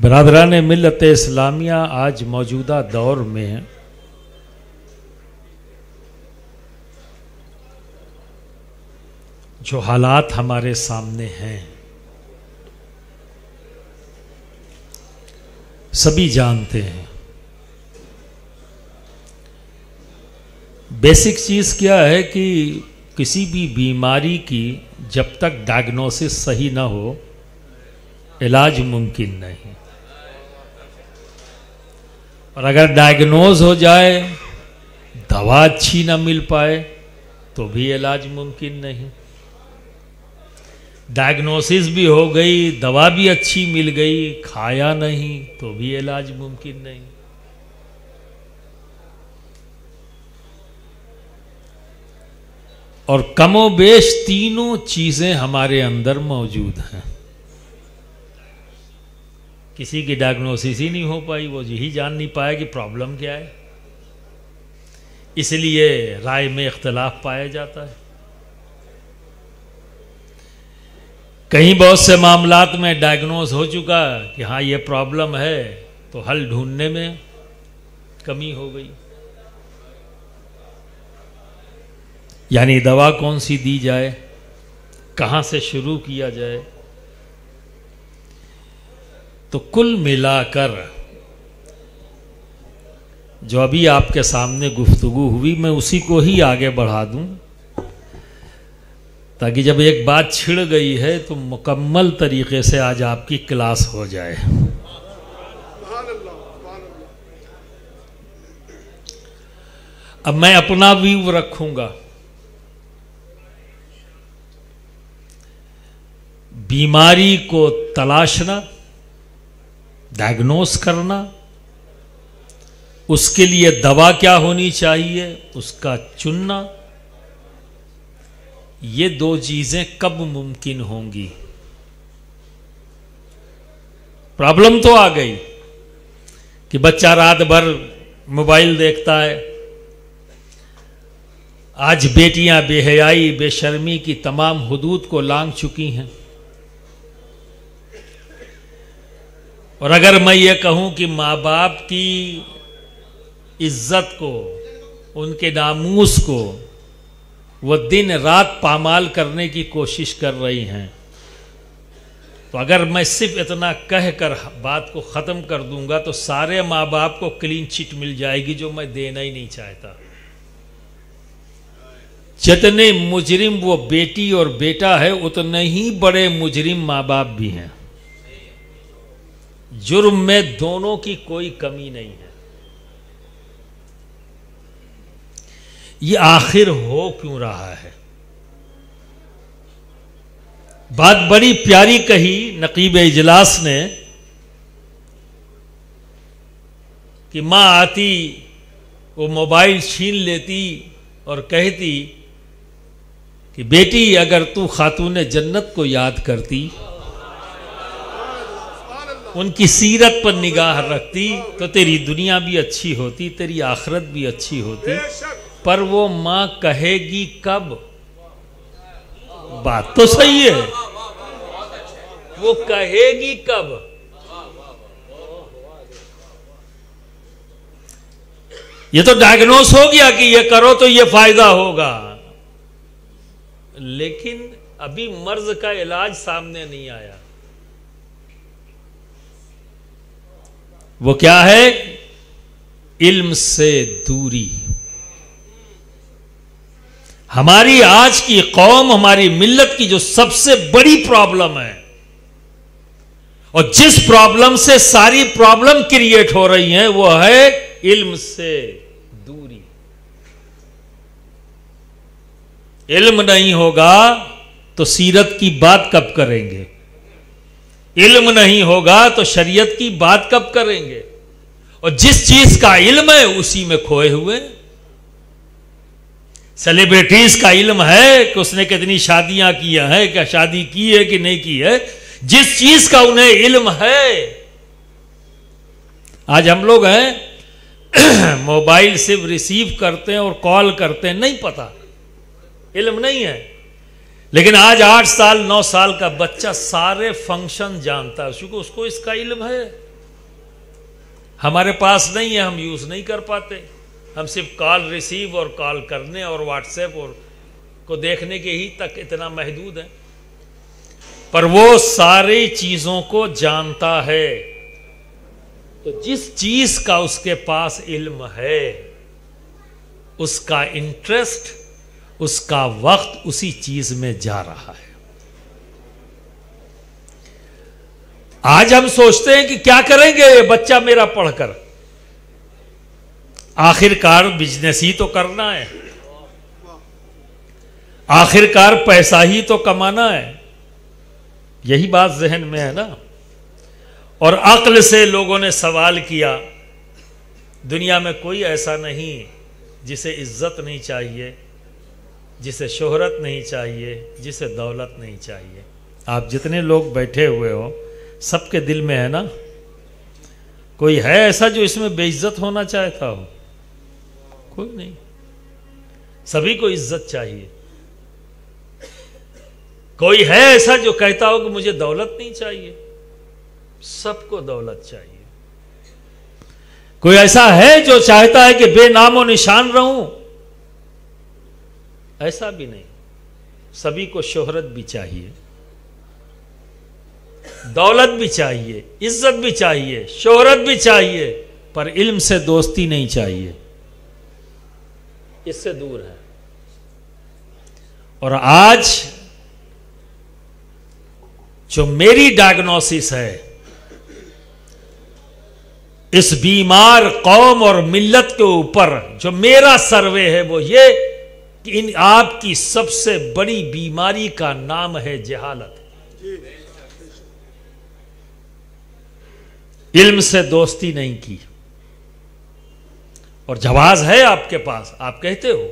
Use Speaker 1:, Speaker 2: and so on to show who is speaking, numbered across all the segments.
Speaker 1: برادران ملت اسلامیہ آج موجودہ دور میں جو حالات ہمارے سامنے ہیں سبھی جانتے ہیں۔ بیسک چیز کیا ہے کہ کسی بھی بیماری کی جب تک ڈائگنوسس صحیح نہ ہو علاج ممکن نہیں، اور اگر ڈائگنوز ہو جائے دوا اچھی نہ مل پائے تو بھی علاج ممکن نہیں۔ ڈائگنوسس بھی ہو گئی، دوا بھی اچھی مل گئی، کھایا نہیں تو بھی علاج ممکن نہیں۔ اور کم و بیش تینوں چیزیں ہمارے اندر موجود ہیں۔ کسی کی ڈائگنوسس ہی نہیں ہو پائی، وہ یہی جان نہیں پایا کہ پرابلم کیا ہے، اس لیے رائے میں اختلاف پایا جاتا ہے۔ کہیں بہت سے معاملات میں ڈائگنوز ہو چکا کہ ہاں یہ پرابلم ہے، تو حل ڈھونڈنے میں کمی ہو گئی، یعنی دوا کون سی دی جائے، کہاں سے شروع کیا جائے۔ تو کل ملا کر جو ابھی آپ کے سامنے گفتگو ہوئی میں اسی کو ہی آگے بڑھا دوں، تاکہ جب ایک بات چھڑ گئی ہے تو مکمل طریقے سے آج آپ کی کلاس ہو جائے۔ اب میں اپنا ویو رکھوں گا۔ بیماری کو تلاشنا، ڈائگنوز کرنا، اس کے لیے دوا کیا ہونی چاہیے اس کا چننا، یہ دو چیزیں کب ممکن ہوں گی؟ پرابلم تو آ گئی کہ بچہ رات بھر موبائل دیکھتا ہے۔ آج بیٹیاں بے حیائی بے شرمی کی تمام حدود کو لانگھ چکی ہیں، اور اگر میں یہ کہوں کہ ماں باپ کی عزت کو، ان کے ناموس کو وہ دن رات پامال کرنے کی کوشش کر رہی ہیں، تو اگر میں صرف اتنا کہہ کر بات کو ختم کر دوں گا تو سارے ماں باپ کو کلین چٹ مل جائے گی، جو میں دینا ہی نہیں چاہتا۔ جتنے مجرم وہ بیٹی اور بیٹا ہے اتنے ہی بڑے مجرم ماں باپ بھی ہیں۔ جرم میں دونوں کی کوئی کمی نہیں ہے۔ یہ آخر ہو کیوں رہا ہے؟ بات بڑی پیاری کہی نقیب اجلاس نے کہ ماں آتی وہ موبائل چھین لیتی اور کہتی کہ بیٹی اگر تو خاتون جنت کو یاد کرتی، ان کی سیرت پر نگاہ رکھتی، تو تیری دنیا بھی اچھی ہوتی، تیری آخرت بھی اچھی ہوتی۔ پر وہ ماں کہے گی کب؟ بات تو صحیح ہے، وہ کہے گی کب؟ یہ تو ڈائگنوز ہو گیا کہ یہ کرو تو یہ فائدہ ہوگا، لیکن ابھی مرض کا علاج سامنے نہیں آیا۔ وہ کیا ہے؟ علم سے دوری۔ ہماری آج کی قوم، ہماری ملت کی جو سب سے بڑی پرابلم ہے، اور جس پرابلم سے ساری پرابلم کریٹ ہو رہی ہیں، وہ ہے علم سے دوری۔ علم نہیں ہوگا تو سیرت کی بات کب کریں گے؟ علم نہیں ہوگا تو شریعت کی بات کب کریں گے؟ اور جس چیز کا علم ہے اسی میں کھوئے ہوئے۔ سیلیبریٹیز کا علم ہے کہ اس نے کتنی شادیاں کی ہیں، کیا شادی کی ہے کہ نہیں کی ہے، جس چیز کا انہیں علم ہے۔ آج ہم لوگ ہیں موبائل صرف ریسیو کرتے ہیں اور کال کرتے ہیں، نہیں پتا، علم نہیں ہے۔ لیکن آج 8 سال 9 سال کا بچہ سارے فنکشن جانتا ہے، کیونکہ اس کو اس کا علم ہے۔ ہمارے پاس نہیں ہے، ہم یوز نہیں کر پاتے، ہم صرف کال ریسیو اور کال کرنے اور واٹس ایپ اور کو دیکھنے کے ہی تک اتنا محدود ہے، پر وہ ساری چیزوں کو جانتا ہے۔ تو جس چیز کا اس کے پاس علم ہے، اس کا انٹرسٹ، اس کا وقت اسی چیز میں جا رہا ہے۔ آج ہم سوچتے ہیں کہ کیا کریں گے یہ بچہ میرا پڑھ کر، آخر کار بزنس ہی تو کرنا ہے، آخر کار پیسہ ہی تو کمانا ہے، یہی بات ذہن میں ہے نا۔ اور عقل سے لوگوں نے سوال کیا، دنیا میں کوئی ایسا نہیں جسے عزت نہیں چاہیے، جسے شہرت نہیں چاہیے، جسے دولت نہیں چاہیے۔ آپ جتنے لوگ بیٹھے ہوئے ہو سب کے دل میں ہے نا، کوئی ہے ایسا جو اس میں بے عزت ہونا چاہتا ہو؟ کوئی نہیں، سبھی کو عزت چاہیے۔ کوئی ہے ایسا جو کہتا ہو کہ مجھے دولت نہیں چاہیے؟ سب کو دولت چاہیے۔ کوئی ایسا ہے جو چاہتا ہے کہ بے نام و نشان رہوں؟ ایسا بھی نہیں، سبھی کو شہرت بھی چاہیے، دولت بھی چاہیے، عزت بھی چاہیے، شہرت بھی چاہیے، پر علم سے دوستی نہیں چاہیے، اس سے دور ہے۔ اور آج جو میری ڈائگنوسس ہے اس بیمار قوم اور ملت کے اوپر، جو میرا سروے ہے وہ یہ کہ ان آپ کی سب سے بڑی بیماری کا نام ہے جہالت۔ علم سے دوستی نہیں کی، اور جواز ہے آپ کے پاس، آپ کہتے ہو۔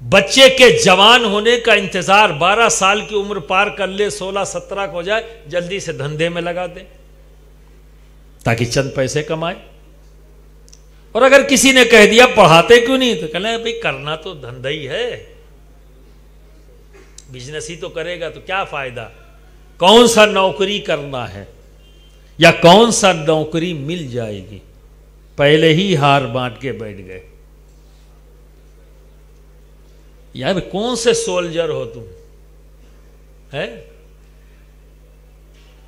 Speaker 1: بچے کے جوان ہونے کا انتظار، 12 سال کی عمر پار کر لے، 16-17 کو ہو جائے، جلدی سے دھندے میں لگا دیں تاکہ چند پیسے کمائے۔ اور اگر کسی نے کہہ دیا پڑھاتے کیوں نہیں، تو کہنا ہے بھائی کرنا تو دھندا ہی ہے، بزنس ہی تو کرے گا تو کیا فائدہ، کون سا نوکری کرنا ہے یا کون سا نوکری مل جائے گی، پہلے ہی ہار بانٹ کے بیٹھ گئے۔ یار کون سے سولجر ہو تم، ہے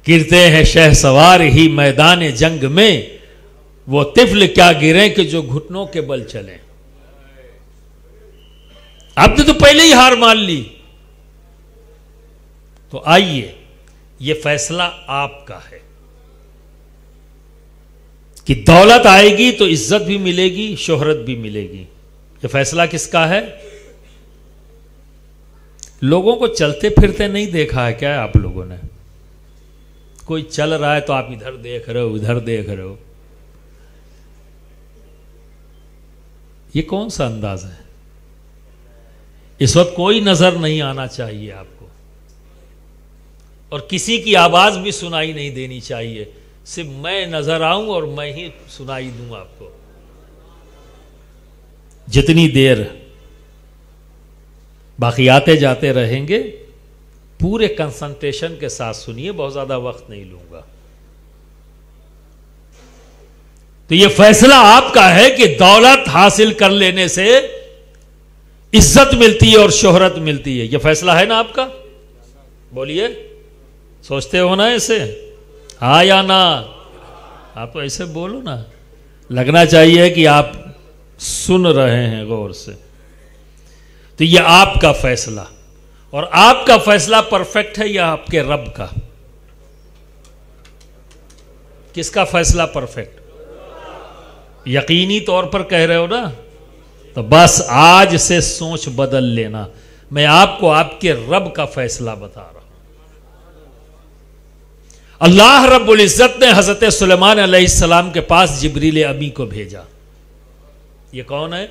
Speaker 1: گرتے ہیں شہ سوار ہی میدان جنگ میں، وہ طفل کیا گریں کہ جو گھٹنوں کے بل چلیں۔ آپ نے تو پہلے ہی ہار مان لی۔ تو آئیے، یہ فیصلہ آپ کا ہے کہ دولت آئے گی تو عزت بھی ملے گی، شہرت بھی ملے گی۔ یہ فیصلہ کس کا ہے؟ لوگوں کو چلتے پھرتے نہیں دیکھا ہے کیا آپ لوگوں نے؟ کوئی چل رہا ہے تو آپ ادھر دیکھ رہے ہو، ادھر دیکھ رہے ہو، یہ کون سا انداز ہے؟ اس وقت کوئی نظر نہیں آنا چاہیے آپ کو، اور کسی کی آواز بھی سنائی نہیں دینی چاہیے، صرف میں نظر آؤں اور میں ہی سنائی دوں آپ کو۔ جتنی دیر باقی آتے جاتے رہیں گے، پورے کنسنٹریشن کے ساتھ سنیے، بہت زیادہ وقت نہیں لوں گا۔ تو یہ فیصلہ آپ کا ہے کہ دولت حاصل کر لینے سے عزت ملتی ہے اور شہرت ملتی ہے، یہ فیصلہ ہے نا آپ کا؟ بولیے، سوچتے ہو نا ایسے؟ ہاں یا نا؟ آپ تو ایسے بولو نا، لگنا چاہیے کہ آپ سن رہے ہیں غور سے۔ تو یہ آپ کا فیصلہ، اور آپ کا فیصلہ پرفیکٹ ہے یا آپ کے رب کا؟ کس کا فیصلہ پرفیکٹ؟ یقینی طور پر کہہ رہے ہو نا؟ تو بس آج سے سوچ بدل لینا، میں آپ کو آپ کے رب کا فیصلہ بتا رہا ہوں۔ اللہ رب العزت نے حضرت سلیمان علیہ السلام کے پاس جبریل امی کو بھیجا۔ یہ کون ہے؟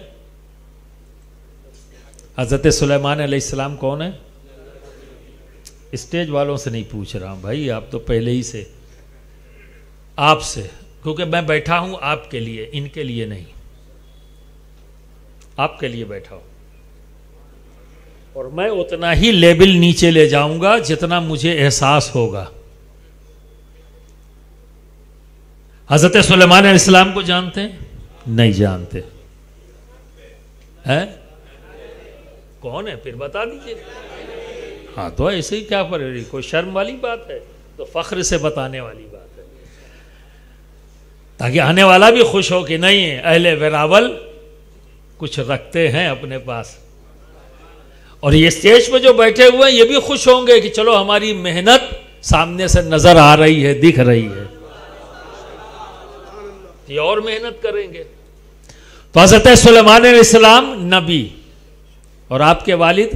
Speaker 1: حضرت سلیمان علیہ السلام کون ہے؟ اسٹیج والوں سے نہیں پوچھ رہا ہوں بھائی، آپ تو پہلے ہی سے، آپ سے، کیونکہ میں بیٹھا ہوں آپ کے لیے، ان کے لیے نہیں، آپ کے لیے بیٹھا ہوں، اور میں اتنا ہی لیبل نیچے لے جاؤں گا جتنا مجھے احساس ہوگا۔ حضرت سلیمان علیہ السلام کو جانتے ہیں؟ نہیں جانتے ہیں؟ کون ہے پھر بتا دیجئے. ہاں تو ایسے ہی کیا پڑے، کوئی شرم والی بات ہے؟ تو فخر سے بتانے والی بات ہے، تاکہ آنے والا بھی خوش ہو کہ نہیں اہل ویراول کچھ رکھتے ہیں اپنے پاس. اور یہ اسٹیج پہ جو بیٹھے ہوئے ہیں یہ بھی خوش ہوں گے کہ چلو ہماری محنت سامنے سے نظر آ رہی ہے، دکھ رہی ہے، یہ اور محنت کریں گے. تو حضرت سلیمان علیہ السلام نبی، اور آپ کے والد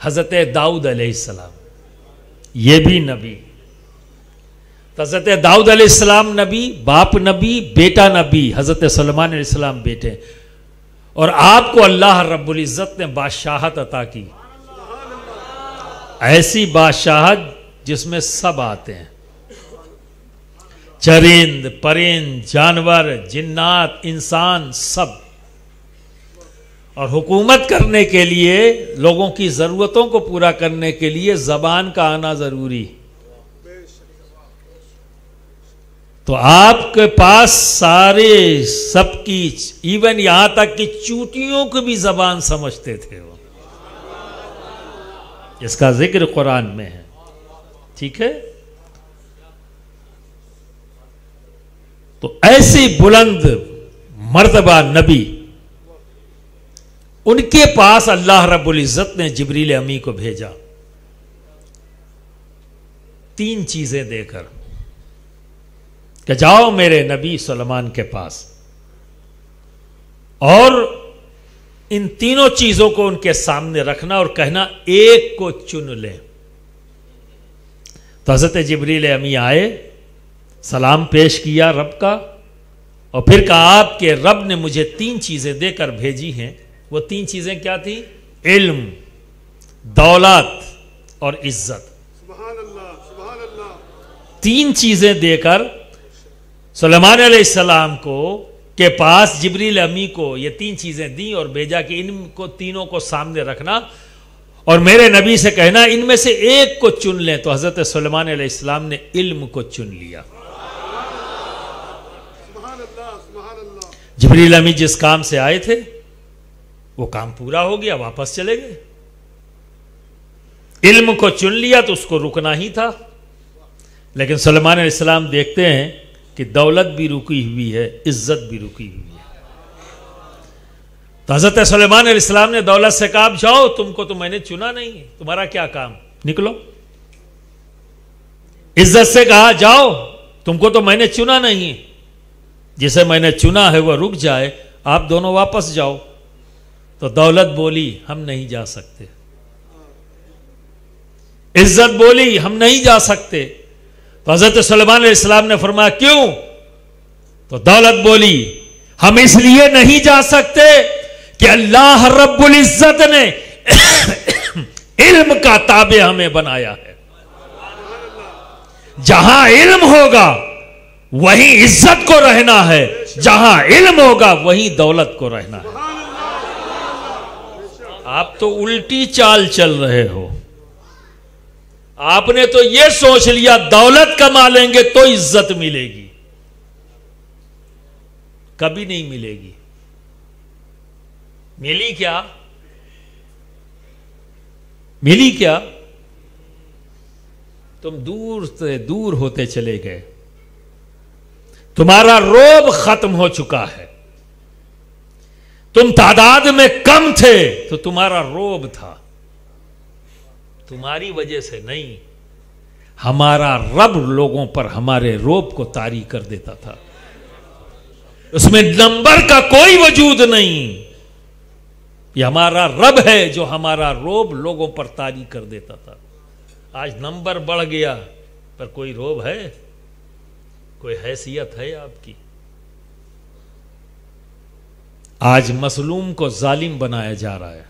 Speaker 1: حضرت داؤد علیہ السلام یہ بھی نبی. تو حضرت داؤد علیہ السلام نبی، باپ نبی، بیٹا نبی، حضرت سلیمان علیہ السلام بیٹے. اور آپ کو اللہ رب العزت نے بادشاہت عطا کی، ایسی بادشاہت جس میں سب آتے ہیں، چرند پرند جانور جنات انسان سب. اور حکومت کرنے کے لیے، لوگوں کی ضرورتوں کو پورا کرنے کے لیے زبان کا آنا ضروری. تو آپ کے پاس سارے سب کی، ایون یہاں تک کہ چوٹیوں کو بھی زبان سمجھتے تھے وہ، اس کا ذکر قرآن میں ہے. ٹھیک ہے، تو ایسی بلند مرتبہ نبی، ان کے پاس اللہ رب العزت نے جبریل امی کو بھیجا 3 چیزیں دے کر کہ جاؤ میرے نبی سلیمان کے پاس، اور ان تینوں چیزوں کو ان کے سامنے رکھنا اور کہنا ایک کو چن لیں. تو حضرت جبریل امی آئے، سلام پیش کیا رب کا، اور پھر کہا آپ کے رب نے مجھے 3 چیزیں دے کر بھیجی ہیں. وہ 3 چیزیں کیا تھی؟ علم، دولت اور عزت.
Speaker 2: سبحان اللہ سبحان اللہ.
Speaker 1: 3 چیزیں دے کر سلیمان علیہ السلام کو کے پاس جبریل امی کو یہ 3 چیزیں دیں اور بھیجا کہ ان کو تینوں کو سامنے رکھنا اور میرے نبی سے کہنا ان میں سے ایک کو چن لیں. تو حضرت سلیمان علیہ السلام نے علم کو چن لیا.
Speaker 2: سبحان اللہ سبحان اللہ.
Speaker 1: جبریل امی جس کام سے آئے تھے وہ کام پورا ہو گیا، واپس چلے گئے. علم کو چن لیا تو اس کو رکنا ہی تھا. لیکن سلیمان علیہ السلام دیکھتے ہیں کہ دولت بھی رکی ہوئی ہے، عزت بھی رکی ہوئی ہے. تو حضرت سلیمان علیہ السلام نے دولت سے کہا جاؤ، تم کو تو میں نے چنا نہیں ہے، تمہارا کیا کام، نکلو. عزت سے کہا جاؤ، تم کو تو میں نے چنا نہیں ہے، جسے میں نے چنا ہے وہ رک جائے، آپ دونوں واپس جاؤ. تو دولت بولی ہم نہیں جا سکتے، عزت بولی ہم نہیں جا سکتے. تو حضرت سلیمان علیہ السلام نے فرمایا کیوں؟ تو دولت بولی ہم اس لیے نہیں جا سکتے کہ اللہ رب العزت نے علم کا تابع ہمیں بنایا ہے. جہاں علم ہوگا وہیں عزت کو رہنا ہے، جہاں علم ہوگا وہیں دولت کو رہنا ہے. آپ تو الٹی چال چل رہے ہو. آپ نے تو یہ سوچ لیا دولت کما لیں گے تو عزت ملے گی، کبھی نہیں ملے گی. ملی کیا؟ ملی کیا؟ تم دور سے دور ہوتے چلے گئے، تمہارا روب ختم ہو چکا ہے. تم تعداد میں کم تھے تو تمہارا روب تھا، تمہاری وجہ سے نہیں. ہمارا رب لوگوں پر ہمارے روب کو طاری کر دیتا تھا. اس میں نمبر کا کوئی وجود نہیں. یہ ہمارا رب ہے جو ہمارا روب لوگوں پر طاری کر دیتا تھا. آج نمبر بڑھ گیا پر کوئی روب ہے، کوئی حیثیت ہے آپ کی؟ آج مظلوم کو ظالم بنایا جا رہا ہے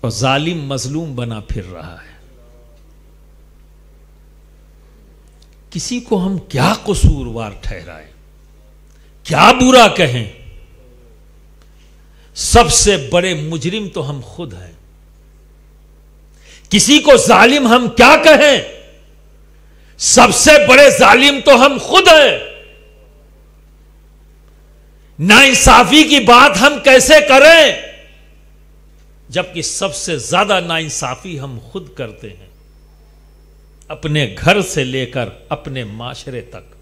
Speaker 1: اور ظالم مظلوم بنا پھر رہا ہے. کسی کو ہم کیا قصوروار ٹھہرائیں، کیا برا کہیں؟ سب سے بڑے مجرم تو ہم خود ہیں. کسی کو ظالم ہم کیا کہیں؟ سب سے بڑے ظالم تو ہم خود ہیں. ناانصافی کی بات ہم کیسے کریں جبکہ سب سے زیادہ ناانصافی ہم خود کرتے ہیں. اپنے گھر سے لے کر اپنے معاشرے تک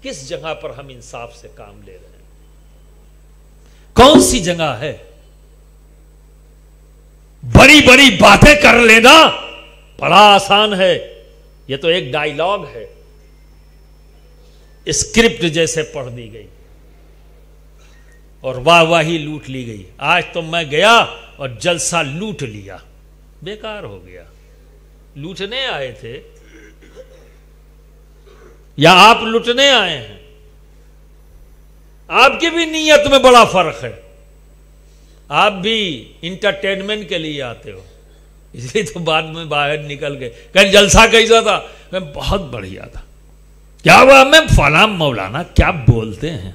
Speaker 1: کس جگہ پر ہم انصاف سے کام لے رہے ہیں؟ کون سی جگہ ہے؟ بڑی بڑی باتیں کر لینا بڑا آسان ہے. یہ تو ایک ڈائیلاگ ہے, اسکرپٹ جیسے پڑھ دی گئی اور واہ واہی لوٹ لی گئی. آج تو میں گیا اور جلسہ لوٹ لیا, بیکار ہو گیا. لوٹنے آئے تھے یا آپ لوٹنے آئے ہیں؟ آپ کی بھی نیت میں بڑا فرق ہے. آپ بھی انٹرٹینمنٹ کے لیے آتے ہو, اس لیے تو بعد میں باہر نکل گئے کہ جلسہ کیسا تھا؟ میں بہت بڑھیا تھا. کیا ہوا؟ میں فلاں مولانا کیا بولتے ہیں,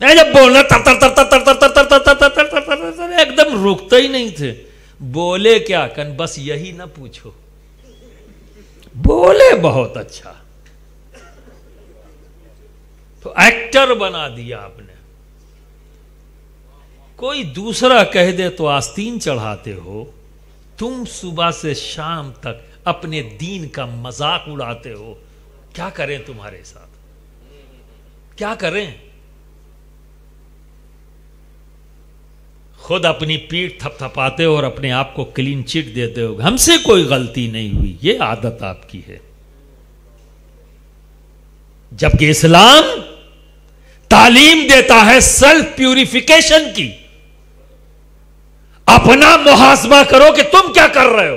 Speaker 1: جب بولنا تر تر تر تر تر تر تر تر تر تر ایک دم رکتے ہی نہیں تھے. بولے کیا؟ کن بس یہی نہ پوچھو. بولے بہت اچھا, تو ایکٹر بنا دیا آپ نے. کوئی دوسرا کہہ دے تو آستین چڑھاتے ہو. تم صبح سے شام تک اپنے دین کا مذاق اڑاتے ہو. کیا کریں تمہارے ساتھ؟ کیا کریں؟ خود اپنی پیٹھ تھپ تھپاتے ہو اور اپنے آپ کو کلین چٹ دیتے ہو. ہم سے کوئی غلطی نہیں ہوئی. یہ عادت آپ کی ہے. جبکہ اسلام تعلیم دیتا ہے سیلف پیوریفیکیشن کی. اپنا محاسبہ کرو کہ تم کیا کر رہے ہو.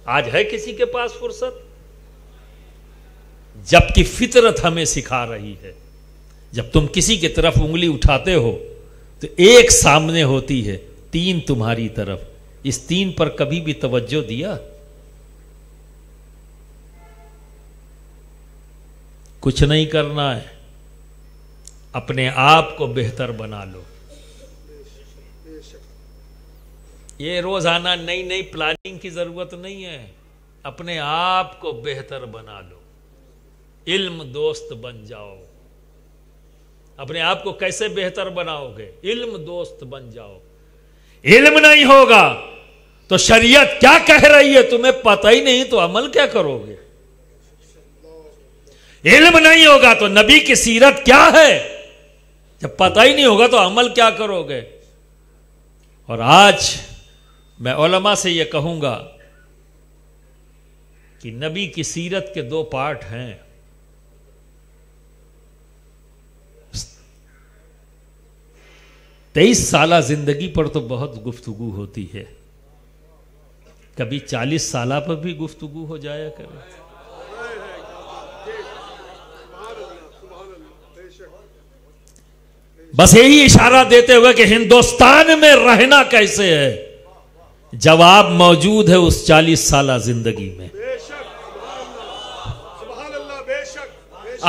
Speaker 1: آج ہے کسی کے پاس فرصت؟ جبکہ فطرت ہمیں سکھا رہی ہے جب تم کسی کی طرف انگلی اٹھاتے ہو تو ایک سامنے ہوتی ہے, 3 تمہاری طرف. اس 3 پر کبھی بھی توجہ دیا؟ کچھ نہیں کرنا ہے, اپنے آپ کو بہتر بنا لو. یہ روزانہ نئی نئی پلاننگ کی ضرورت نہیں ہے. اپنے آپ کو بہتر بنا لو. علم دوست بن جاؤ. اپنے آپ کو کیسے بہتر بناؤ گے؟ علم دوست بن جاؤ. علم نہیں ہوگا تو شریعت کیا کہہ رہی ہے تمہیں پتہ ہی نہیں, تو عمل کیا کرو گے؟ علم نہیں ہوگا تو نبی کی سیرت کیا ہے, جب پتہ ہی نہیں ہوگا تو عمل کیا کرو گے؟ اور آج میں علماء سے یہ کہوں گا کہ نبی کی سیرت کے 2 پارٹ ہیں. 23 سالہ زندگی پر تو بہت گفتگو ہوتی ہے, کبھی 40 سالہ پر بھی گفتگو ہو جایا کرے. بس یہی اشارہ دیتے ہوئے کہ ہندوستان میں رہنا کیسے ہے, جواب موجود ہے اس 40 سالہ زندگی میں.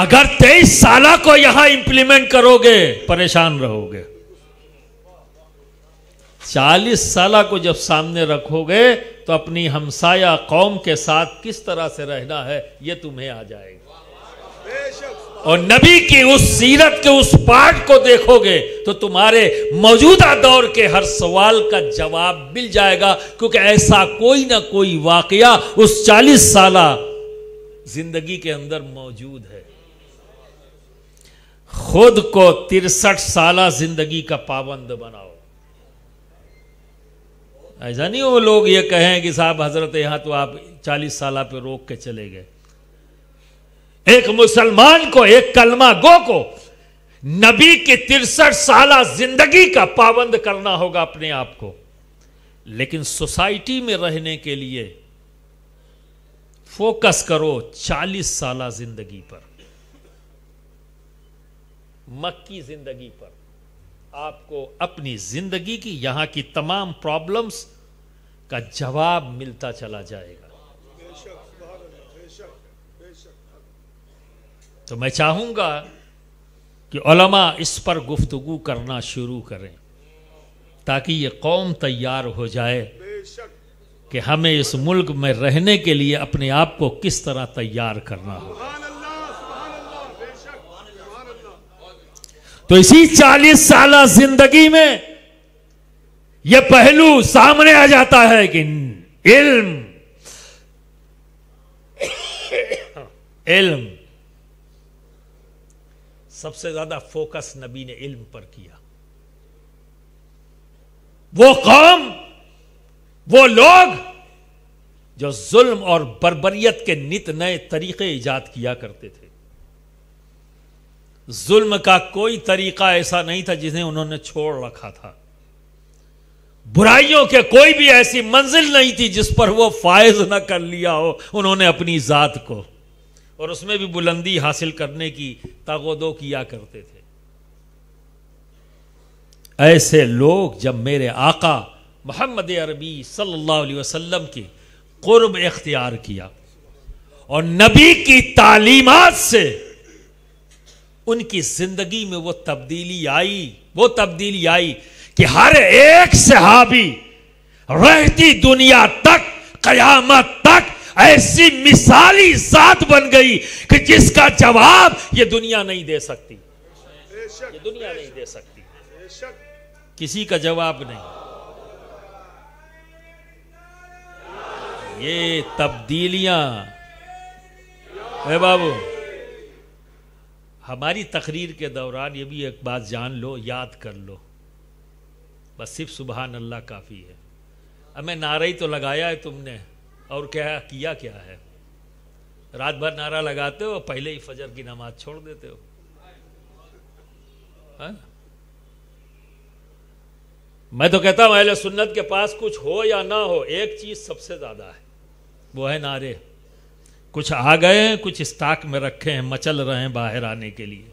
Speaker 1: اگر 23 سالہ کو یہاں امپلیمنٹ کرو گے پریشان رہو گے. 40 سالہ کو جب سامنے رکھو گے تو اپنی ہمسایہ قوم کے ساتھ کس طرح سے رہنا ہے یہ تمہیں آ جائے گا. اور نبی کی اس سیرت کے اس پارٹ کو دیکھو گے تو تمہارے موجودہ دور کے ہر سوال کا جواب مل جائے گا, کیونکہ ایسا کوئی نہ کوئی واقعہ اس 40 سالہ زندگی کے اندر موجود ہے. خود کو 63 سالہ زندگی کا پابند بناؤ. ایسا نہیں وہ لوگ یہ کہیں کہ صاحب حضرت یہاں تو آپ 40 سالہ پہ روک کے چلے گئے. ایک مسلمان کو, ایک کلمہ گو کو نبی کی 63 سالہ زندگی کا پابند کرنا ہوگا اپنے آپ کو. لیکن سوسائٹی میں رہنے کے لیے فوکس کرو 40 سالہ زندگی پر, مکی زندگی پر. آپ کو اپنی زندگی کی یہاں کی تمام پرابلمز کا جواب ملتا چلا جائے گا. تو میں چاہوں گا کہ علماء اس پر گفتگو کرنا شروع کریں تاکہ یہ قوم تیار ہو جائے کہ ہمیں اس ملک میں رہنے کے لیے اپنے آپ کو کس طرح تیار کرنا ہو.
Speaker 2: سبحان اللہ بے شک سبحان اللہ.
Speaker 1: تو اسی 40 سالہ زندگی میں یہ پہلو سامنے آ جاتا ہے کہ علم سب سے زیادہ فوکس نبی نے علم پر کیا. وہ قوم، وہ لوگ جو ظلم اور بربریت کے نت نئے طریقے ایجاد کیا کرتے تھے. ظلم کا کوئی طریقہ ایسا نہیں تھا جسے انہوں نے چھوڑ رکھا تھا. برائیوں کے کوئی بھی ایسی منزل نہیں تھی جس پر وہ فائز نہ کر لیا ہو انہوں نے اپنی ذات کو، اور اس میں بھی بلندی حاصل کرنے کی تاغدو کیا کرتے تھے. ایسے لوگ جب میرے آقا محمد عربی صلی اللہ علیہ وسلم کی قرب اختیار کیا اور نبی کی تعلیمات سے ان کی زندگی میں وہ تبدیلی آئی کہ ہر ایک صحابی رہتی دنیا تک قیامت تک ایسی مثالی ذات بن گئی کہ جس کا جواب یہ دنیا نہیں دے سکتی. یہ دنیا نہیں دے سکتی، کسی کا جواب نہیں. یہ تبدیلیاں اے بابو، ہماری تقریر کے دوران یہ بھی ایک بات جان لو، یاد کر لو، بس صرف سبحان اللہ کافی ہے. ہمیں نعرہ ہی تو لگایا ہے تم نے، اور کیا ہے؟ رات بھر نعرہ لگاتے ہو، پہلے ہی فجر کی نماز چھوڑ دیتے ہو. میں تو کہتا ہوں اہل سنت کے پاس کچھ ہو یا نہ ہو، ایک چیز سب سے زیادہ ہے، وہ ہے نعرے. کچھ آ گئے ہیں، کچھ اسٹاک میں رکھے ہیں، مچل رہے ہیں باہر آنے کے لیے.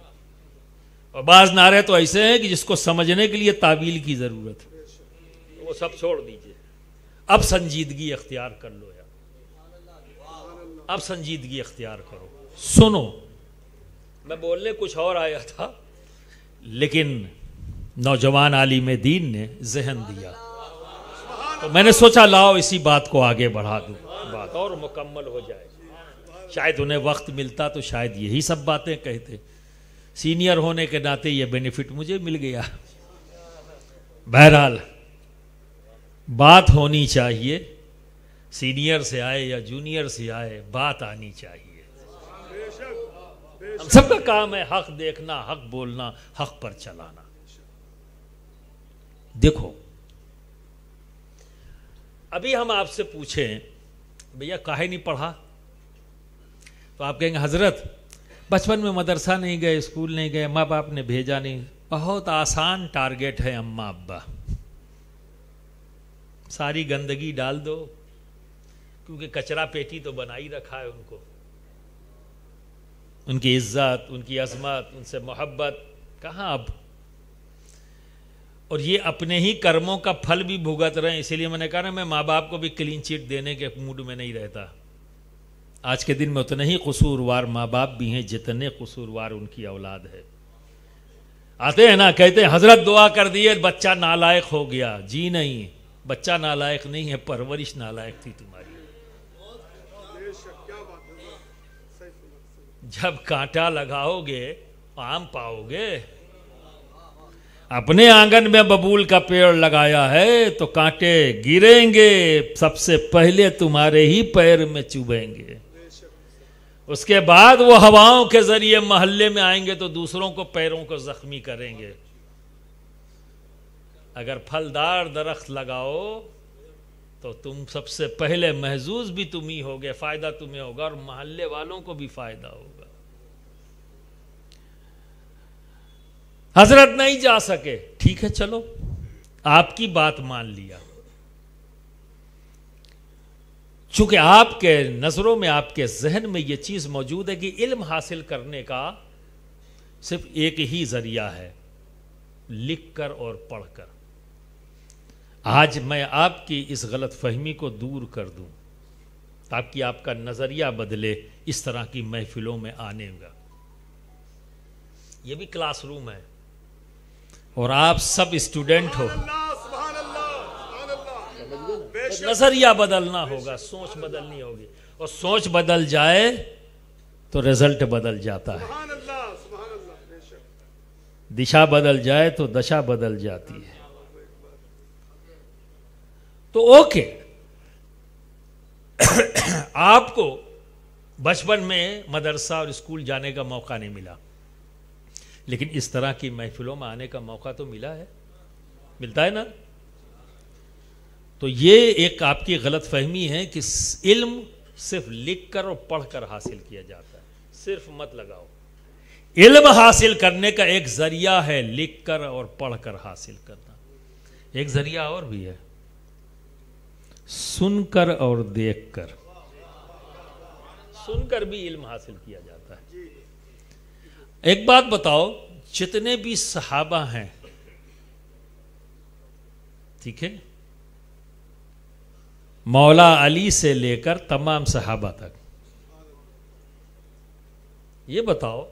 Speaker 1: اور بعض نعرے تو ایسے ہیں کہ جس کو سمجھنے کے لیے تعویل کی ضرورت ہے، وہ سب چھوڑ دیجئے. اب سنجیدگی اختیار کر لو یار، اب سنجیدگی اختیار کرو. سنو، میں بولنے کچھ اور آیا تھا لیکن نوجوان عالم دین نے ذہن دیا تو میں نے سوچا لاؤ اسی بات کو آگے بڑھا دوں، بات اور مکمل ہو جائے. شاید انہیں وقت ملتا تو شاید یہی سب باتیں کہتے. سینئر ہونے کے ناطے یہ بینیفٹ مجھے مل گیا. بہرحال بات ہونی چاہیے، سینئر سے آئے یا جونیئر سے آئے، بات آنی چاہیے. ہم سب کا کام ہے حق دیکھنا، حق بولنا، حق پر چلانا. دیکھو، ابھی ہم آپ سے پوچھیں بھیا کاہے نہیں پڑھا، تو آپ کہیں گے حضرت بچپن میں مدرسہ نہیں گئے، اسکول نہیں گئے، ماں باپ نے بھیجا نہیں. بہت آسان ٹارگٹ ہے اماں ابا، ساری گندگی ڈال دو، کیونکہ کچرا پیٹی تو بنا ہی رکھا ہے ان کو. ان کی عزت، ان کی عظمت، ان سے محبت کہاں اب. اور یہ اپنے ہی کرموں کا پھل بھی بھگت رہے ہیں. اسی لیے میں نے کہا نا، میں ماں باپ کو بھی کلین چٹ دینے کے موڈ میں نہیں رہتا. آج کے دن میں اتنے ہی قصوروار ماں باپ بھی ہیں جتنے قصوروار ان کی اولاد ہے. آتے ہیں نا، کہتے ہیں حضرت دعا کر دیے بچہ نالائق ہو گیا. جی نہیں، بچہ نالائق نہیں ہے، پرورش نالائق تھی تمہاری. جب کانٹا لگاؤ گے آم پاؤ گے. اپنے آنگن میں ببول کا پیڑ لگایا ہے تو کانٹے گریں گے، سب سے پہلے تمہارے ہی پیر میں چبھیں گے. اس کے بعد وہ ہواؤں کے ذریعے محلے میں آئیں گے تو دوسروں کو پیروں کو زخمی کریں گے. اگر پھلدار درخت لگاؤ تو تم سب سے پہلے محظوظ بھی تم ہی ہوگے، فائدہ تمہیں ہوگا اور محلے والوں کو بھی فائدہ ہوگا. حضرت نہیں جا سکے، ٹھیک ہے، چلو آپ کی بات مان لیا. چونکہ آپ کے نظروں میں، آپ کے ذہن میں یہ چیز موجود ہے کہ علم حاصل کرنے کا صرف ایک ہی ذریعہ ہے، لکھ کر اور پڑھ کر. آج میں آپ کی اس غلط فہمی کو دور کر دوں تاکہ آپ کا نظریہ بدلے اس طرح کی محفلوں میں آنے گا. یہ بھی کلاس روم ہے اور آپ سب اسٹوڈنٹ ہو.
Speaker 2: سبحان اللہ سبحان اللہ.
Speaker 1: نظریہ بدلنا ہوگا، سوچ بدلنی ہوگی، اور سوچ بدل جائے تو رزلٹ بدل جاتا ہے،
Speaker 2: سبحان اللہ بے شک
Speaker 1: دشا بدل جائے تو دشا بدل جاتی ہے۔ تو اوکے، آپ کو بچپن میں مدرسہ اور اسکول جانے کا موقع نہیں ملا، لیکن اس طرح کی محفلوں میں آنے کا موقع تو ملا ہے، ملتا ہے نا؟ تو یہ ایک آپ کی غلط فہمی ہے کہ علم صرف لکھ کر اور پڑھ کر حاصل کیا جاتا ہے، صرف مت لگاؤ۔ علم حاصل کرنے کا ایک ذریعہ ہے لکھ کر اور پڑھ کر حاصل کرنا، ایک ذریعہ اور بھی ہے سن کر اور دیکھ کر، سن کر بھی علم حاصل کیا جاتا ہے۔ ایک بات بتاؤ، جتنے بھی صحابہ ہیں، ٹھیک ہے، مولا علی سے لے کر تمام صحابہ تک، یہ بتاؤ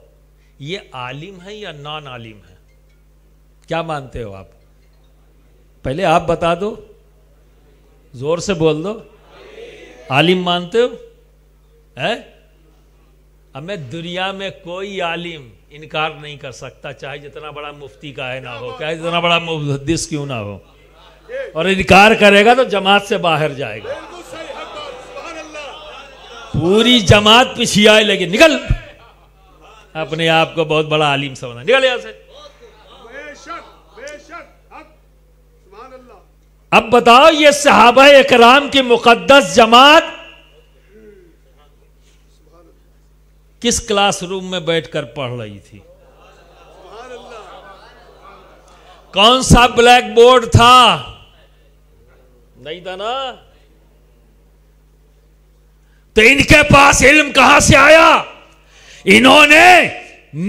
Speaker 1: یہ عالم ہے یا نان عالم ہے؟ کیا مانتے ہو آپ؟ پہلے آپ بتا دو، زور سے بول دو، عالم مانتے ہو؟ اب میں دنیا میں کوئی عالم انکار نہیں کر سکتا، چاہے جتنا بڑا مفتی کا ہے نہ ہو، چاہے جتنا بڑا محدث کیوں نہ ہو، اور انکار کرے گا تو جماعت سے باہر جائے گا، پوری جماعت پیچھے آئے، لیکن نکل، اپنے آپ کو بہت بڑا عالم سمجھنا، نکل یہاں سے۔ اب بتاؤ یہ صحابہ اکرام کی مقدس جماعت کس کلاس روم میں بیٹھ کر پڑھ رہی تھی؟ کون سا بلیک بورڈ تھا؟ نہیں تھا نا؟ تو ان کے پاس علم کہاں سے آیا؟ انہوں نے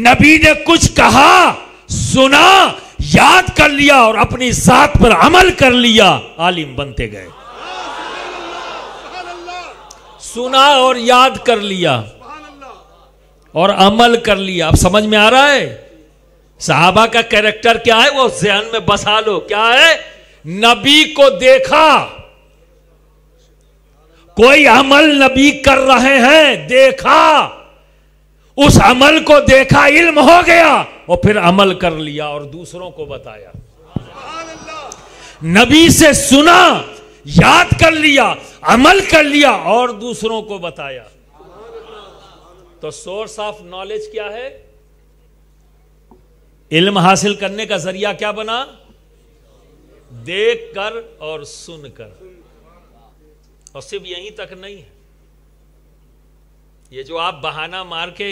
Speaker 1: نبی نے کچھ کہا، سنا، یاد کر لیا اور اپنی ذات پر عمل کر لیا، عالم بنتے گئے۔ سنا اور یاد کر لیا اور عمل کر لیا۔ اب سمجھ میں آ رہا ہے صحابہ کا کیریکٹر کیا ہے؟ وہ ذہن میں بسا لو، کیا ہے؟ نبی کو دیکھا، کوئی عمل نبی کر رہے ہیں، دیکھا، اس عمل کو دیکھا، علم ہو گیا، اور پھر عمل کر لیا اور دوسروں کو بتایا۔ نبی سے سنا، یاد کر لیا، عمل کر لیا اور دوسروں کو بتایا۔ تو سورس آف نالج کیا ہے؟ علم حاصل کرنے کا ذریعہ کیا بنا؟ دیکھ کر اور سن کر۔ اور صرف یہیں تک نہیں ہے، یہ جو آپ بہانہ مار کے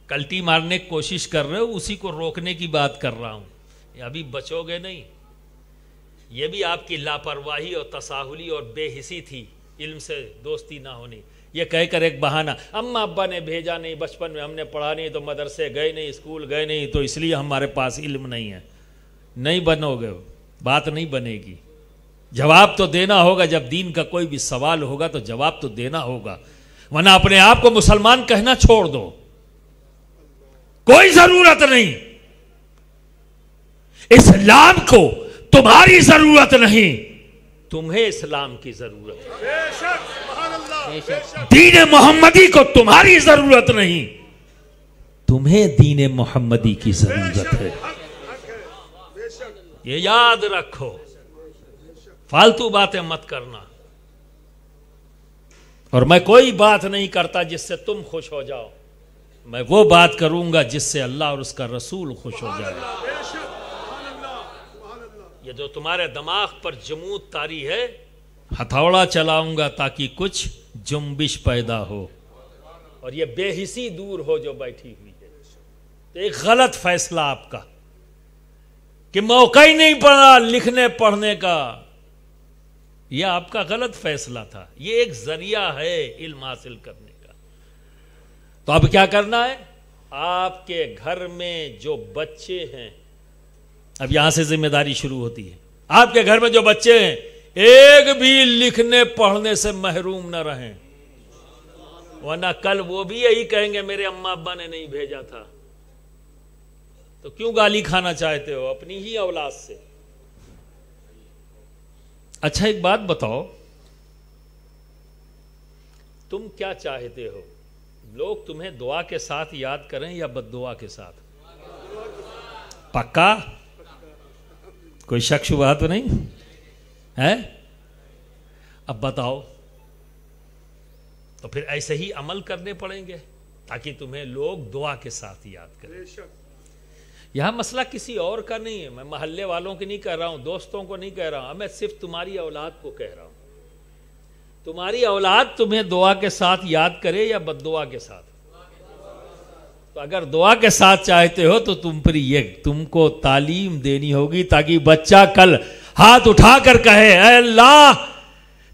Speaker 1: کلٹی مارنے کی کوشش کر رہے ہو، اسی کو روکنے کی بات کر رہا ہوں۔ ابھی بچو گے نہیں، یہ بھی آپ کی لاپرواہی اور تساہلی اور بے حسی تھی، علم سے دوستی نہ ہونی۔ یہ کہہ کر ایک بہانہ، اما ابا نے بھیجا نہیں، بچپن میں ہم نے پڑھا نہیں، تو مدرسے گئے نہیں، اسکول گئے نہیں، تو اس لیے ہمارے پاس علم نہیں ہے۔ نہیں بنو گے، بات نہیں بنے گی۔ جواب تو دینا ہوگا، جب دین کا کوئی بھی سوال ہوگا تو جواب تو دینا ہوگا، ورنہ اپنے آپ کو مسلمان کہنا چھوڑ دو، کوئی ضرورت نہیں۔ اسلام کو تمہاری ضرورت نہیں، تمہیں اسلام کی ضرورت ہے۔ دین محمدی کو تمہاری ضرورت نہیں، تمہیں دین محمدی کی ضرورت ہے۔ یہ یاد رکھو، فالتو باتیں مت کرنا۔ اور میں کوئی بات نہیں کرتا جس سے تم خوش ہو جاؤ، میں وہ بات کروں گا جس سے اللہ اور اس کا رسول خوش ہو جائے۔ یہ جو تمہارے دماغ پر جمود طاری ہے، ہتھوڑا چلاؤں گا تاکہ کچھ جنبش پیدا ہو اور یہ بے حسی دور ہو جو بیٹھی ہوئی ہے۔ تو ایک غلط فیصلہ آپ کا کہ موقع ہی نہیں پڑا لکھنے پڑھنے کا، یہ آپ کا غلط فیصلہ تھا۔ یہ ایک ذریعہ ہے علم حاصل کرنے کا۔ تو اب کیا کرنا ہے؟ آپ کے گھر میں جو بچے ہیں، اب یہاں سے ذمہ داری شروع ہوتی ہے، آپ کے گھر میں جو بچے ہیں ایک بھی لکھنے پڑھنے سے محروم نہ رہیں، ورنہ کل وہ بھی یہی کہیں گے میرے اماں ابا نے نہیں بھیجا تھا۔ تو کیوں گالی کھانا چاہتے ہو اپنی ہی اولاد سے؟ اچھا ایک بات بتاؤ، تم کیا چاہتے ہو؟ لوگ تمہیں دعا کے ساتھ یاد کریں یا بد دعا کے ساتھ؟ پکا؟ کوئی شک شبہ تو نہیں ہے؟ اب بتاؤ، تو پھر ایسے ہی عمل کرنے پڑیں گے تاکہ تمہیں لوگ دعا کے ساتھ یاد کریں۔ یہاں مسئلہ کسی اور کا نہیں ہے، میں محلے والوں کی نہیں کہہ رہا ہوں، دوستوں کو نہیں کہہ رہا ہوں، میں صرف تمہاری اولاد کو کہہ رہا ہوں۔ تمہاری اولاد تمہیں دعا کے ساتھ یاد کرے یا بد دعا کے ساتھ؟ تو اگر دعا کے ساتھ چاہتے ہو تو تم کو تعلیم دینی ہوگی تاکہ بچہ کل ہاتھ اٹھا کر کہے اے اللہ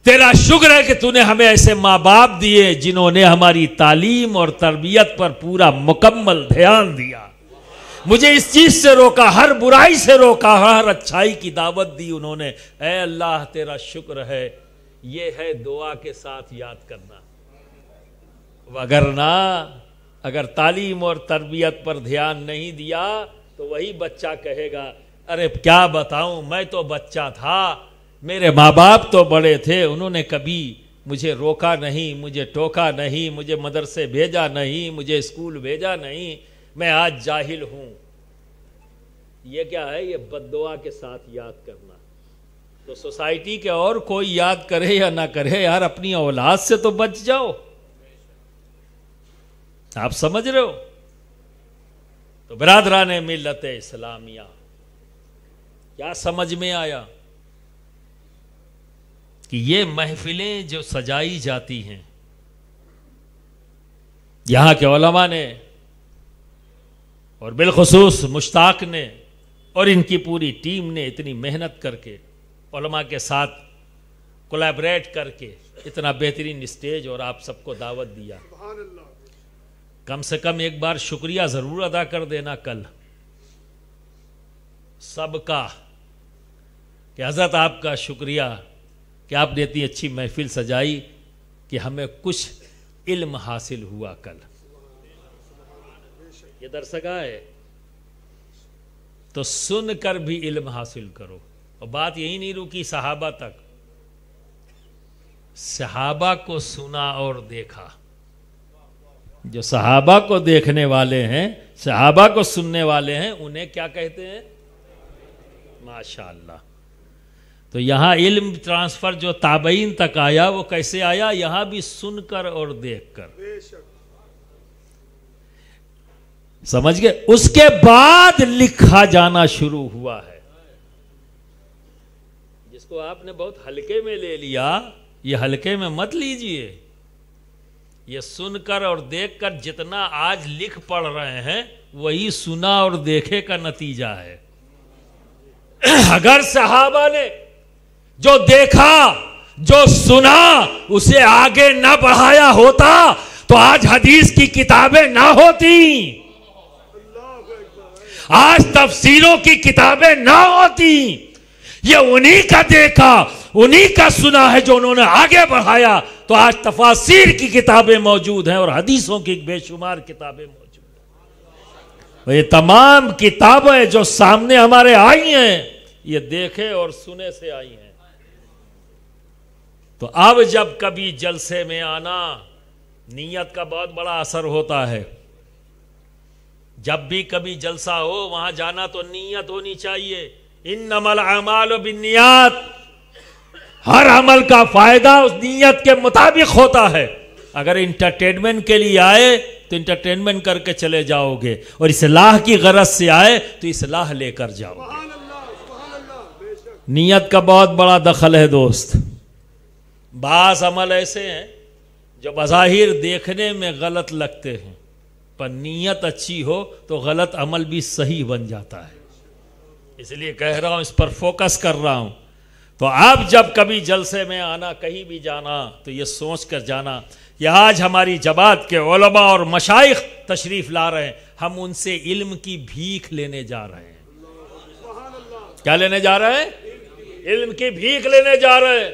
Speaker 1: تیرا شکر ہے کہ تو نے ہمیں ایسے ماں باپ دیے جنہوں نے ہماری تعلیم اور تربیت پر پورا مکمل دھیان دیا، مجھے اس چیز سے روکا، ہر برائی سے روکا، ہر اچھائی کی دعوت دی انہوں نے، اے اللہ تیرا شکر ہے۔ یہ ہے دعا کے ساتھ یاد کرنا۔ وگرنہ اگر تعلیم اور تربیت پر دھیان نہیں دیا تو وہی بچہ کہے گا ارے کیا بتاؤں، میں تو بچہ تھا، میرے ماں باپ تو بڑے تھے، انہوں نے کبھی مجھے روکا نہیں، مجھے ٹوکا نہیں، مجھے مدرسے بھیجا نہیں، مجھے اسکول بھیجا نہیں، میں آج جاہل ہوں۔ یہ کیا ہے؟ یہ بد دعا کے ساتھ یاد کرنا۔ تو سوسائٹی کے اور کوئی یاد کرے یا نہ کرے، یار اپنی اولاد سے تو بچ جاؤ۔ آپ سمجھ رہے ہو؟ تو برادران ملت اسلامیہ، کیا سمجھ میں آیا کہ یہ محفلیں جو سجائی جاتی ہیں، یہاں کے علماء نے اور بالخصوص مشتاق نے اور ان کی پوری ٹیم نے اتنی محنت کر کے علماء کے ساتھ کولیبریٹ کر کے اتنا بہترین اسٹیج اور آپ سب کو دعوت دیا، کم سے کم ایک بار شکریہ ضرور ادا کر دینا کل سب کا، کہ حضرت آپ کا شکریہ کہ آپ نے اتنی اچھی محفل سجائی کہ ہمیں کچھ علم حاصل ہوا کل۔ یہ درسگاہ ہے تو سن کر بھی علم حاصل کرو۔ اور بات یہی نہیں رکی صحابہ تک، صحابہ کو سنا اور دیکھا۔ جو صحابہ کو دیکھنے والے ہیں، صحابہ کو سننے والے ہیں، انہیں کیا کہتے ہیں؟ ماشاءاللہ۔ تو یہاں علم ٹرانسفر جو تابعین تک آیا وہ کیسے آیا؟ یہاں بھی سن کر اور دیکھ کر، سمجھ گئے؟ اس کے بعد لکھا جانا شروع ہوا ہے۔ جس کو آپ نے بہت ہلکے میں لے لیا، یہ ہلکے میں مت لیجئے۔ یہ سن کر اور دیکھ کر جتنا آج لکھ پڑھ رہے ہیں وہی سنا اور دیکھے کا نتیجہ ہے۔ اگر صحابہ نے جو دیکھا جو سنا اسے آگے نہ بڑھایا ہوتا تو آج حدیث کی کتابیں نہ ہوتی، آج تفسیروں کی کتابیں نہ ہوتی۔ یہ انہی کا دیکھا انہی کا سنا ہے جو انہوں نے آگے بڑھایا، تو آج تفاسیر کی کتابیں موجود ہیں اور حدیثوں کی بے شمار کتابیں موجود ہیں۔ یہ تمام کتابیں جو سامنے ہمارے آئی ہیں یہ دیکھے اور سنے سے آئی ہیں۔ تو اب جب کبھی جلسے میں آنا، نیت کا بہت بڑا اثر ہوتا ہے۔ جب بھی کبھی جلسہ ہو وہاں جانا تو نیت ہونی چاہیے۔ انما الاعمال بالنیات، ہر عمل کا فائدہ اس نیت کے مطابق ہوتا ہے۔ اگر انٹرٹینمنٹ کے لیے آئے تو انٹرٹینمنٹ کر کے چلے جاؤ گے، اور اصلاح کی غرض سے آئے تو اصلاح لے کر جاؤ گے۔ نیت کا بہت بڑا دخل ہے دوست۔ بعض عمل ایسے ہیں جو بظاہر دیکھنے میں غلط لگتے ہیں، پر نیت اچھی ہو تو غلط عمل بھی صحیح بن جاتا ہے۔ اس لیے کہہ رہا ہوں، اس پر فوکس کر رہا ہوں۔ تو آپ جب کبھی جلسے میں آنا، کہیں بھی جانا، تو یہ سوچ کر جانا کہ آج ہماری جماعت کے علماء اور مشائخ تشریف لا رہے ہیں، ہم ان سے علم کی بھیک لینے جا رہے ہیں۔ کیا لینے جا رہے ہیں؟ علم کی بھیک لینے جا رہے ہیں۔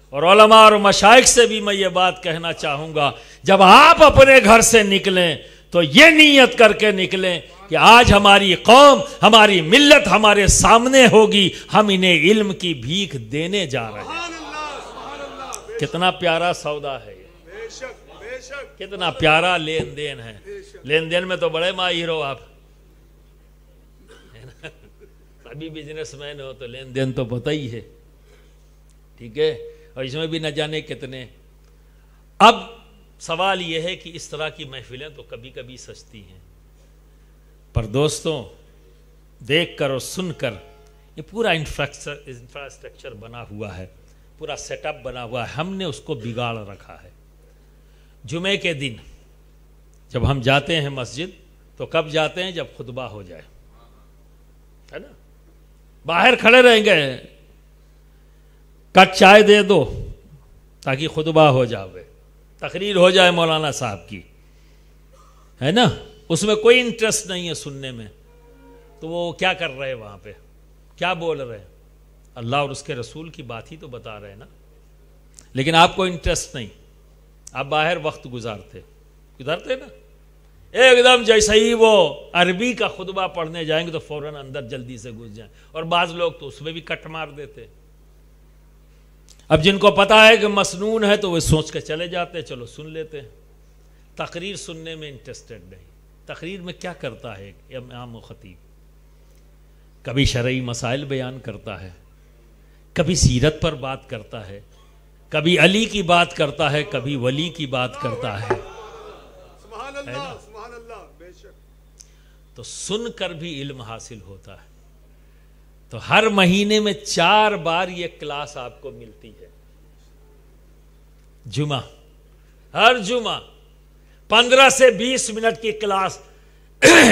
Speaker 1: اور علماء اور مشائخ سے بھی میں یہ بات کہنا چاہوں گا، جب آپ اپنے گھر سے نکلیں تو یہ نیت کر کے نکلیں کہ آج ہماری قوم، ہماری ملت ہمارے سامنے ہوگی، ہم انہیں علم کی بھیک دینے جا رہے ہیں۔ کتنا پیارا سودا ہے یہ،
Speaker 2: بے شک بے شک،
Speaker 1: کتنا پیارا لین دین ہے. لین دین میں تو بڑے ماہر ہو آپ، ابھی بزنس مین ہو تو لین دین تو پتہ ہی ہے. ٹھیک ہے، اور اس میں بھی نہ جانے کتنے. اب سوال یہ ہے کہ اس طرح کی محفلیں تو کبھی کبھی سجتی ہیں، پر دوستوں دیکھ کر اور سن کر یہ پورا انفراسٹرکچر بنا ہوا ہے، پورا سیٹ اپ بنا ہوا ہے، ہم نے اس کو بگاڑ رکھا ہے. جمعے کے دن جب ہم جاتے ہیں مسجد تو کب جاتے ہیں؟ جب خطبہ ہو جائے، ہے نا. باہر کھڑے رہیں گے، کٹ چائے دے دو تاکہ خطبہ ہو جاوے، تقریر ہو جائے مولانا صاحب کی، ہے نا. اس میں کوئی انٹرسٹ نہیں ہے سننے میں. تو وہ کیا کر رہے ہیں وہاں پہ؟ کیا بول رہے ہیں؟ اللہ اور اس کے رسول کی بات ہی تو بتا رہے ہیں نا. لیکن آپ کو انٹرسٹ نہیں، آپ باہر وقت گزارتے نا. ایک دم جیسے ہی وہ عربی کا خطبہ پڑھنے جائیں گے تو فوراً اندر جلدی سے گھس جائیں، اور بعض لوگ تو اس میں بھی کٹ مار دیتے. اب جن کو پتا ہے کہ مسنون ہے تو وہ سوچ کے چلے جاتے، چلو سن لیتے ہیں. تقریر سننے میں انٹرسٹڈ نہیں. تقریر میں کیا کرتا ہے امام و خطیب؟ کبھی شرعی مسائل بیان کرتا ہے، کبھی سیرت پر بات کرتا ہے، کبھی علی کی بات کرتا ہے، کبھی ولی کی بات کرتا ہے.
Speaker 2: سبحان اللہ سبحان اللہ، بے شک.
Speaker 1: تو سن کر بھی علم حاصل ہوتا ہے. تو ہر مہینے میں 4 بار یہ کلاس آپ کو ملتی ہے. جمعہ، ہر جمعہ 15 سے 20 منٹ کی کلاس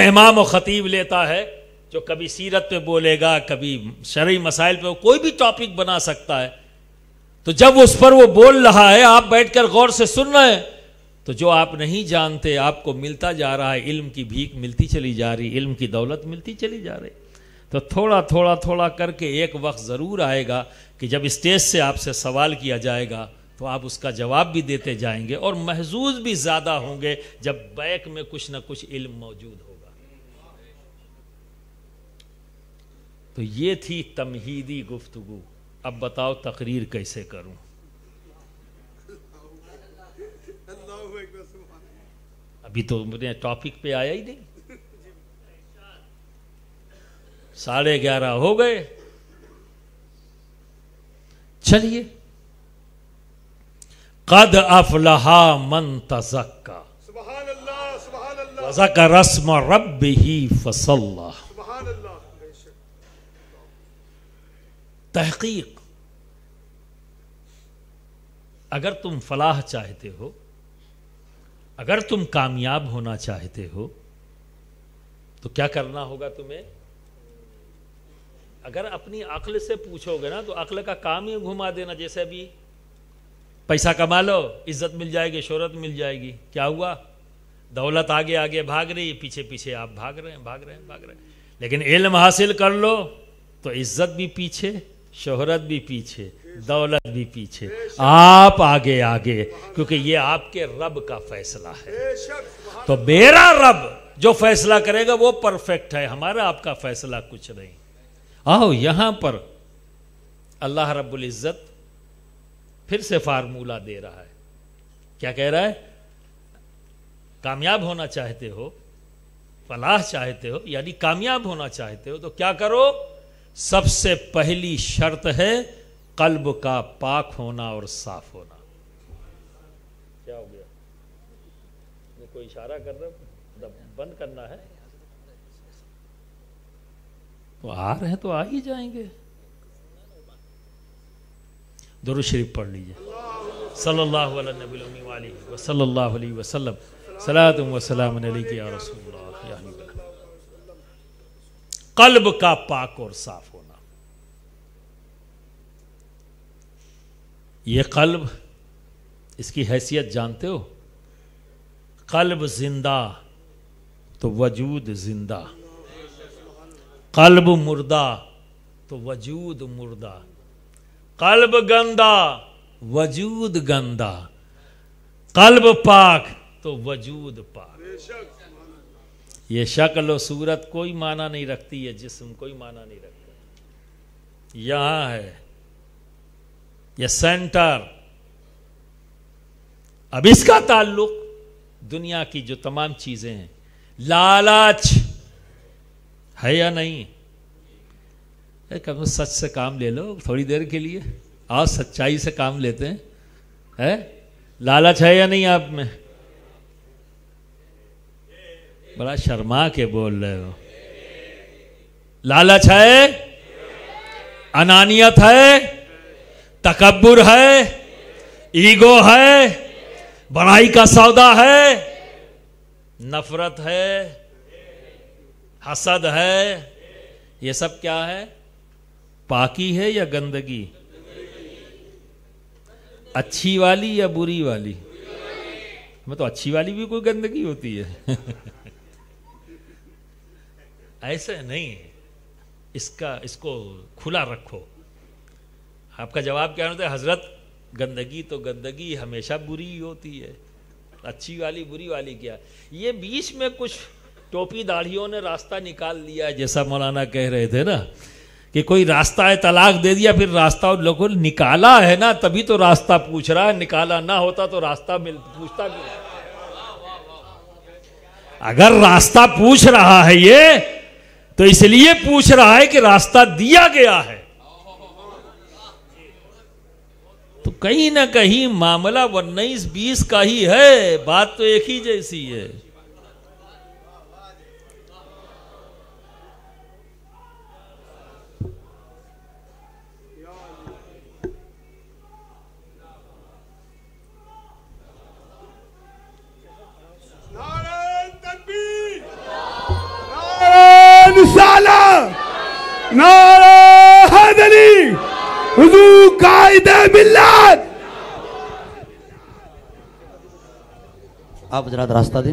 Speaker 1: امام و خطیب لیتا ہے، جو کبھی سیرت پہ بولے گا، کبھی شرعی مسائل پہ، کوئی بھی ٹاپک بنا سکتا ہے. تو جب اس پر وہ بول رہا ہے، آپ بیٹھ کر غور سے سن رہے ہیں، تو جو آپ نہیں جانتے آپ کو ملتا جا رہا ہے. علم کی بھیک ملتی چلی جا رہی، علم کی دولت ملتی چلی جا رہی. تو تھوڑا تھوڑا تھوڑا کر کے ایک وقت ضرور آئے گا کہ جب اسٹیج سے آپ سے سوال کیا جائے گا تو آپ اس کا جواب بھی دیتے جائیں گے، اور محظوظ بھی زیادہ ہوں گے جب بیک میں کچھ نہ کچھ علم موجود ہوگا. تو یہ تھی تمہیدی گفتگو. اب بتاؤ تقریر کیسے کروں؟ ابھی تو مجھے ٹاپک پہ آیا ہی نہیں. 11:30 ہو گئے. چلیے، قد افلح من تزکا
Speaker 2: سبحان اللہ سبحان اللہ
Speaker 1: وذکر اسم ربہ فصلی.
Speaker 2: سبحان اللہ، بے شک.
Speaker 1: تحقیق، اگر تم فلاح چاہتے ہو، اگر تم کامیاب ہونا چاہتے ہو تو کیا کرنا ہوگا تمہیں؟ اگر اپنی عقل سے پوچھو گے نا تو عقل کا کام ہی گھما دینا. جیسے ابھی پیسہ کما لو، عزت مل جائے گی، شہرت مل جائے گی. کیا ہوا؟ دولت آگے آگے بھاگ رہی، پیچھے پیچھے آپ بھاگ رہے ہیں. لیکن علم حاصل کر لو تو عزت بھی پیچھے، شہرت بھی پیچھے، دولت بھی پیچھے، آپ آگے آگے، کیونکہ یہ آپ کے رب کا فیصلہ ہے.
Speaker 2: بے شک.
Speaker 1: تو میرا رب جو فیصلہ کرے گا وہ پرفیکٹ ہے، ہمارا آپ کا فیصلہ کچھ نہیں. آؤ یہاں پر اللہ رب العزت پھر سے فارمولہ دے رہا ہے. کیا کہہ رہا ہے؟ کامیاب ہونا چاہتے ہو، فلاح چاہتے ہو، یعنی کامیاب ہونا چاہتے ہو تو کیا کرو؟ سب سے پہلی شرط ہے قلب کا پاک ہونا اور صاف ہونا. کیا ہو گیا؟ کوئی اشارہ کر رہا، بند کرنا ہے تو آ رہے ہیں تو آ ہی جائیں گے. درود شریف پڑھ لیجئے. صلی اللہ علیہ نبی الامی وآلہ وصلی اللہ علیہ وسلم. صلاۃ و سلام علیک یا رسول اللہ یا حبیب اللہ. قلب کا پاک اور صاف ہونا. یہ قلب، اس کی حیثیت جانتے ہو؟ قلب زندہ تو وجود زندہ، قلب مردہ تو وجود مردہ، قلب گندا وجود گندا، قلب پاک تو وجود پاک. یہ شکل و صورت کوئی معنی نہیں رکھتی ہے، جسم کوئی معنی نہیں رکھتا. یہاں ہے یہ سینٹر، اب اس کا تعلق دنیا کی جو تمام چیزیں ہیں، لالچ ہے یا نہیں؟ کم سچ سے کام لے لو تھوڑی دیر کے لیے، آؤ سچائی سے کام لیتے ہیں. لالچ ہے یا نہیں آپ میں؟ بڑا شرما کے بول رہے ہو. لالچ ہے، انانیت ہے، تکبر ہے، ایگو ہے، بڑائی کا سودا ہے، نفرت ہے، حسد ہے. یہ سب کیا ہے؟ پاکی ہے یا گندگی؟ اچھی والی یا بری والی؟ میں تو اچھی والی بھی کوئی گندگی ہوتی ہے. ایسے نہیں، اس کو کھلا رکھو. آپ کا جواب کیا ہوتا ہے؟ حضرت گندگی تو گندگی ہمیشہ بری ہوتی ہے، اچھی والی بری والی کیا؟ یہ بیچ میں کچھ ٹوپی داڑھیوں نے راستہ نکال دیا ہے، جیسا مولانا کہہ رہے تھے نا کہ کوئی راستہ ہے طلاق دے دیا، پھر راستہ لوگوں نے نکالا ہے نا تبھی تو راستہ پوچھ رہا ہے، نکالا نہ ہوتا تو راستہ پوچھتا کیوں؟ اگر راستہ پوچھ رہا ہے یہ تو اس لیے پوچھ رہا ہے کہ راستہ دیا گیا ہے. تو کہیں نہ کہیں معاملہ 19-20 کا ہی ہے، بات تو ایک ہی جیسی ہے.
Speaker 2: نعرہ حیدری، حضور قائد ملت.
Speaker 3: آپ حضرات راستہ دیں.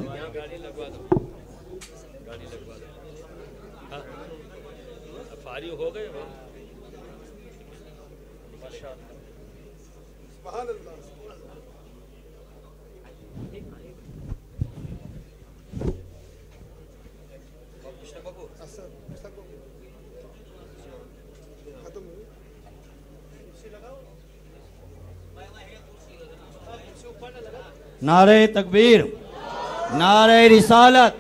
Speaker 1: فارغ ہو گئے.
Speaker 2: سبحان اللہ.
Speaker 3: نعرہ تکبیر، نعرہ رسالت،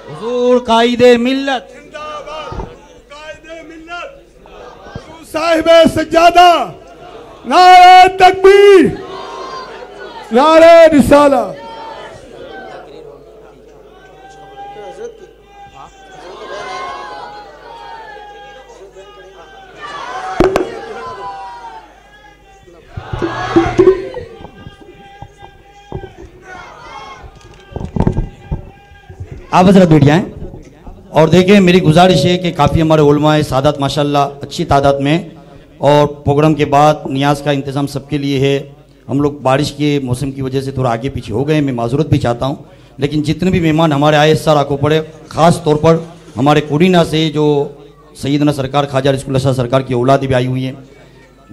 Speaker 3: حضور قائد ملت.
Speaker 2: زندہ باد قائد ملت، حضور صاحب سجادہ. نعرہ تکبیر، نعرہ رسالت.
Speaker 3: آپ حضرت بیٹھ جائیں اور دیکھیں. میری گزارش ہے کہ کافی ہمارے علماء سادات ماشاءاللہ اچھی تعداد میں، اور پروگرام کے بعد نیاز کا انتظام سب کے لیے ہے. ہم لوگ بارش کے موسم کی وجہ سے تھوڑا آگے پیچھے ہو گئے، میں معذرت بھی چاہتا ہوں. لیکن جتنے بھی مہمان ہمارے آئے سر آنکھوں پڑے، خاص طور پر ہمارے کوڈینا سے جو سیدنا سرکار خواجہ رزق اللہ شاہ سرکار کی اولاد بھی آئی ہوئی ہیں.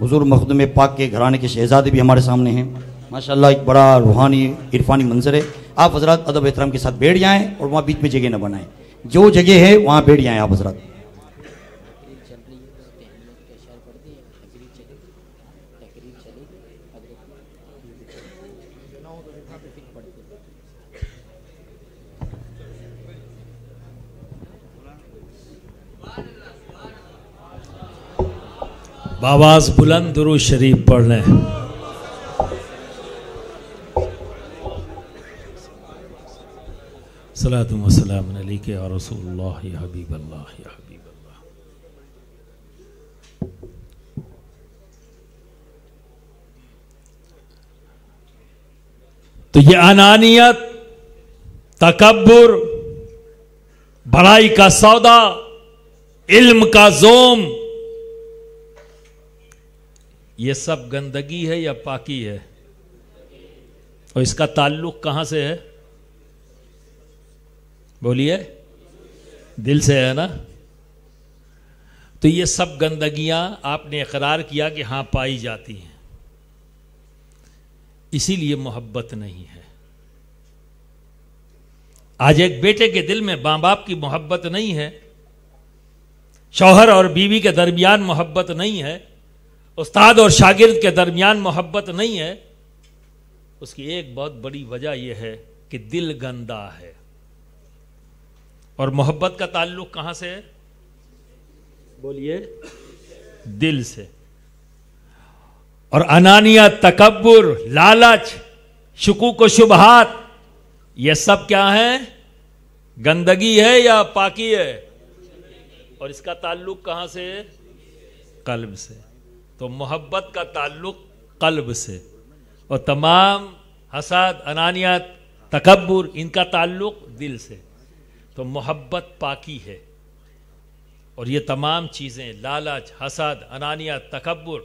Speaker 3: حضور مخدوم پاک کے گھرانے کے شہزادے بھی ہمارے سامنے ہیں. ماشاءاللہ ایک بڑا روحانی عرفانی منظر ہے. آپ حضرات ادب احترام کے ساتھ بیٹھ جائیں اور وہاں بیچ میں جگہ نہ بنائیں. جو جگہ ہے وہاں بیٹھ جائیں آپ حضرات.
Speaker 1: باواز بلند درود شریف پڑھ لیں. صلاۃ و سلام علیک یا رسول اللہ یا حبیب اللہ یا حبیب اللہ. تو یہ انانیت، تکبر، بڑائی کا سودا، علم کا زوم، یہ سب گندگی ہے یا پاکی ہے؟ اور اس کا تعلق کہاں سے ہے؟ بولیے. دل سے ہے نا؟ تو یہ سب گندگیاں آپ نے اقرار کیا کہ ہاں پائی جاتی ہیں، اسی لیے محبت نہیں ہے. آج ایک بیٹے کے دل میں ماں باپ کی محبت نہیں ہے، شوہر اور بیوی کے درمیان محبت نہیں ہے، استاد اور شاگرد کے درمیان محبت نہیں ہے، اس کی ایک بہت بڑی وجہ یہ ہے کہ دل گندا ہے. اور محبت کا تعلق کہاں سے ہے؟ بولیے. دل سے. اور انانیت، تکبر، لالچ، شکوک و شبہات، یہ سب کیا ہے؟ گندگی ہے یا پاکی ہے؟ اور اس کا تعلق کہاں سے؟ قلب سے. تو محبت کا تعلق قلب سے، اور تمام حسد، انانیت، تکبر، ان کا تعلق دل سے. تو محبت پاکی ہے، اور یہ تمام چیزیں لالچ، حسد، انانیت، تکبر،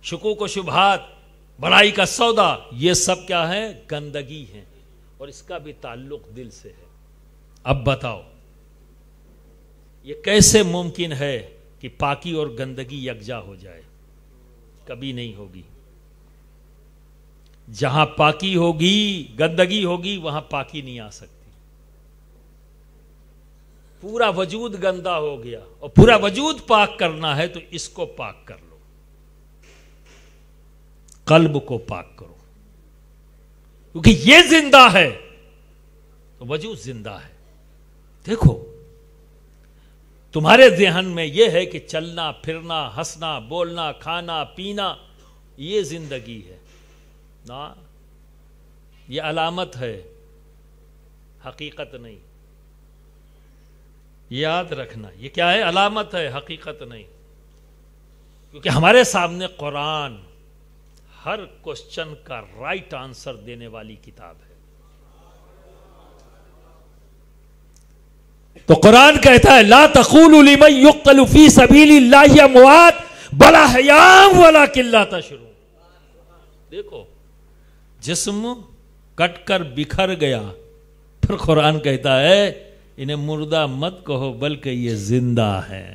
Speaker 1: شکوک و شبہات، بڑائی کا سودا، یہ سب کیا ہے؟ گندگی ہیں، اور اس کا بھی تعلق دل سے ہے. اب بتاؤ یہ کیسے ممکن ہے کہ پاکی اور گندگی یکجا ہو جائے؟ کبھی نہیں ہوگی. جہاں پاکی ہوگی، گندگی ہوگی، وہاں پاکی نہیں آ سکتی. پورا وجود گندا ہو گیا اور پورا وجود پاک کرنا ہے تو اس کو پاک کر لو، قلب کو پاک کرو، کیونکہ یہ زندہ ہے تو وجود زندہ ہے. دیکھو تمہارے ذہن میں یہ ہے کہ چلنا پھرنا، ہنسنا بولنا، کھانا پینا یہ زندگی ہے. نا، یہ علامت ہے، حقیقت نہیں. یاد رکھنا، یہ کیا ہے؟ علامت ہے، حقیقت نہیں. کیونکہ ہمارے سامنے قرآن ہر کوشچن کا رائٹ آنسر دینے والی کتاب ہے. تو قرآن کہتا ہے لا تقولوا لمن يقتل في سبيل الله اموات بل احياء ولكن لا تشعرون. دیکھو جسم کٹ کر بکھر گیا، پھر قرآن کہتا ہے انہیں مردہ مت کہو بلکہ یہ زندہ ہے.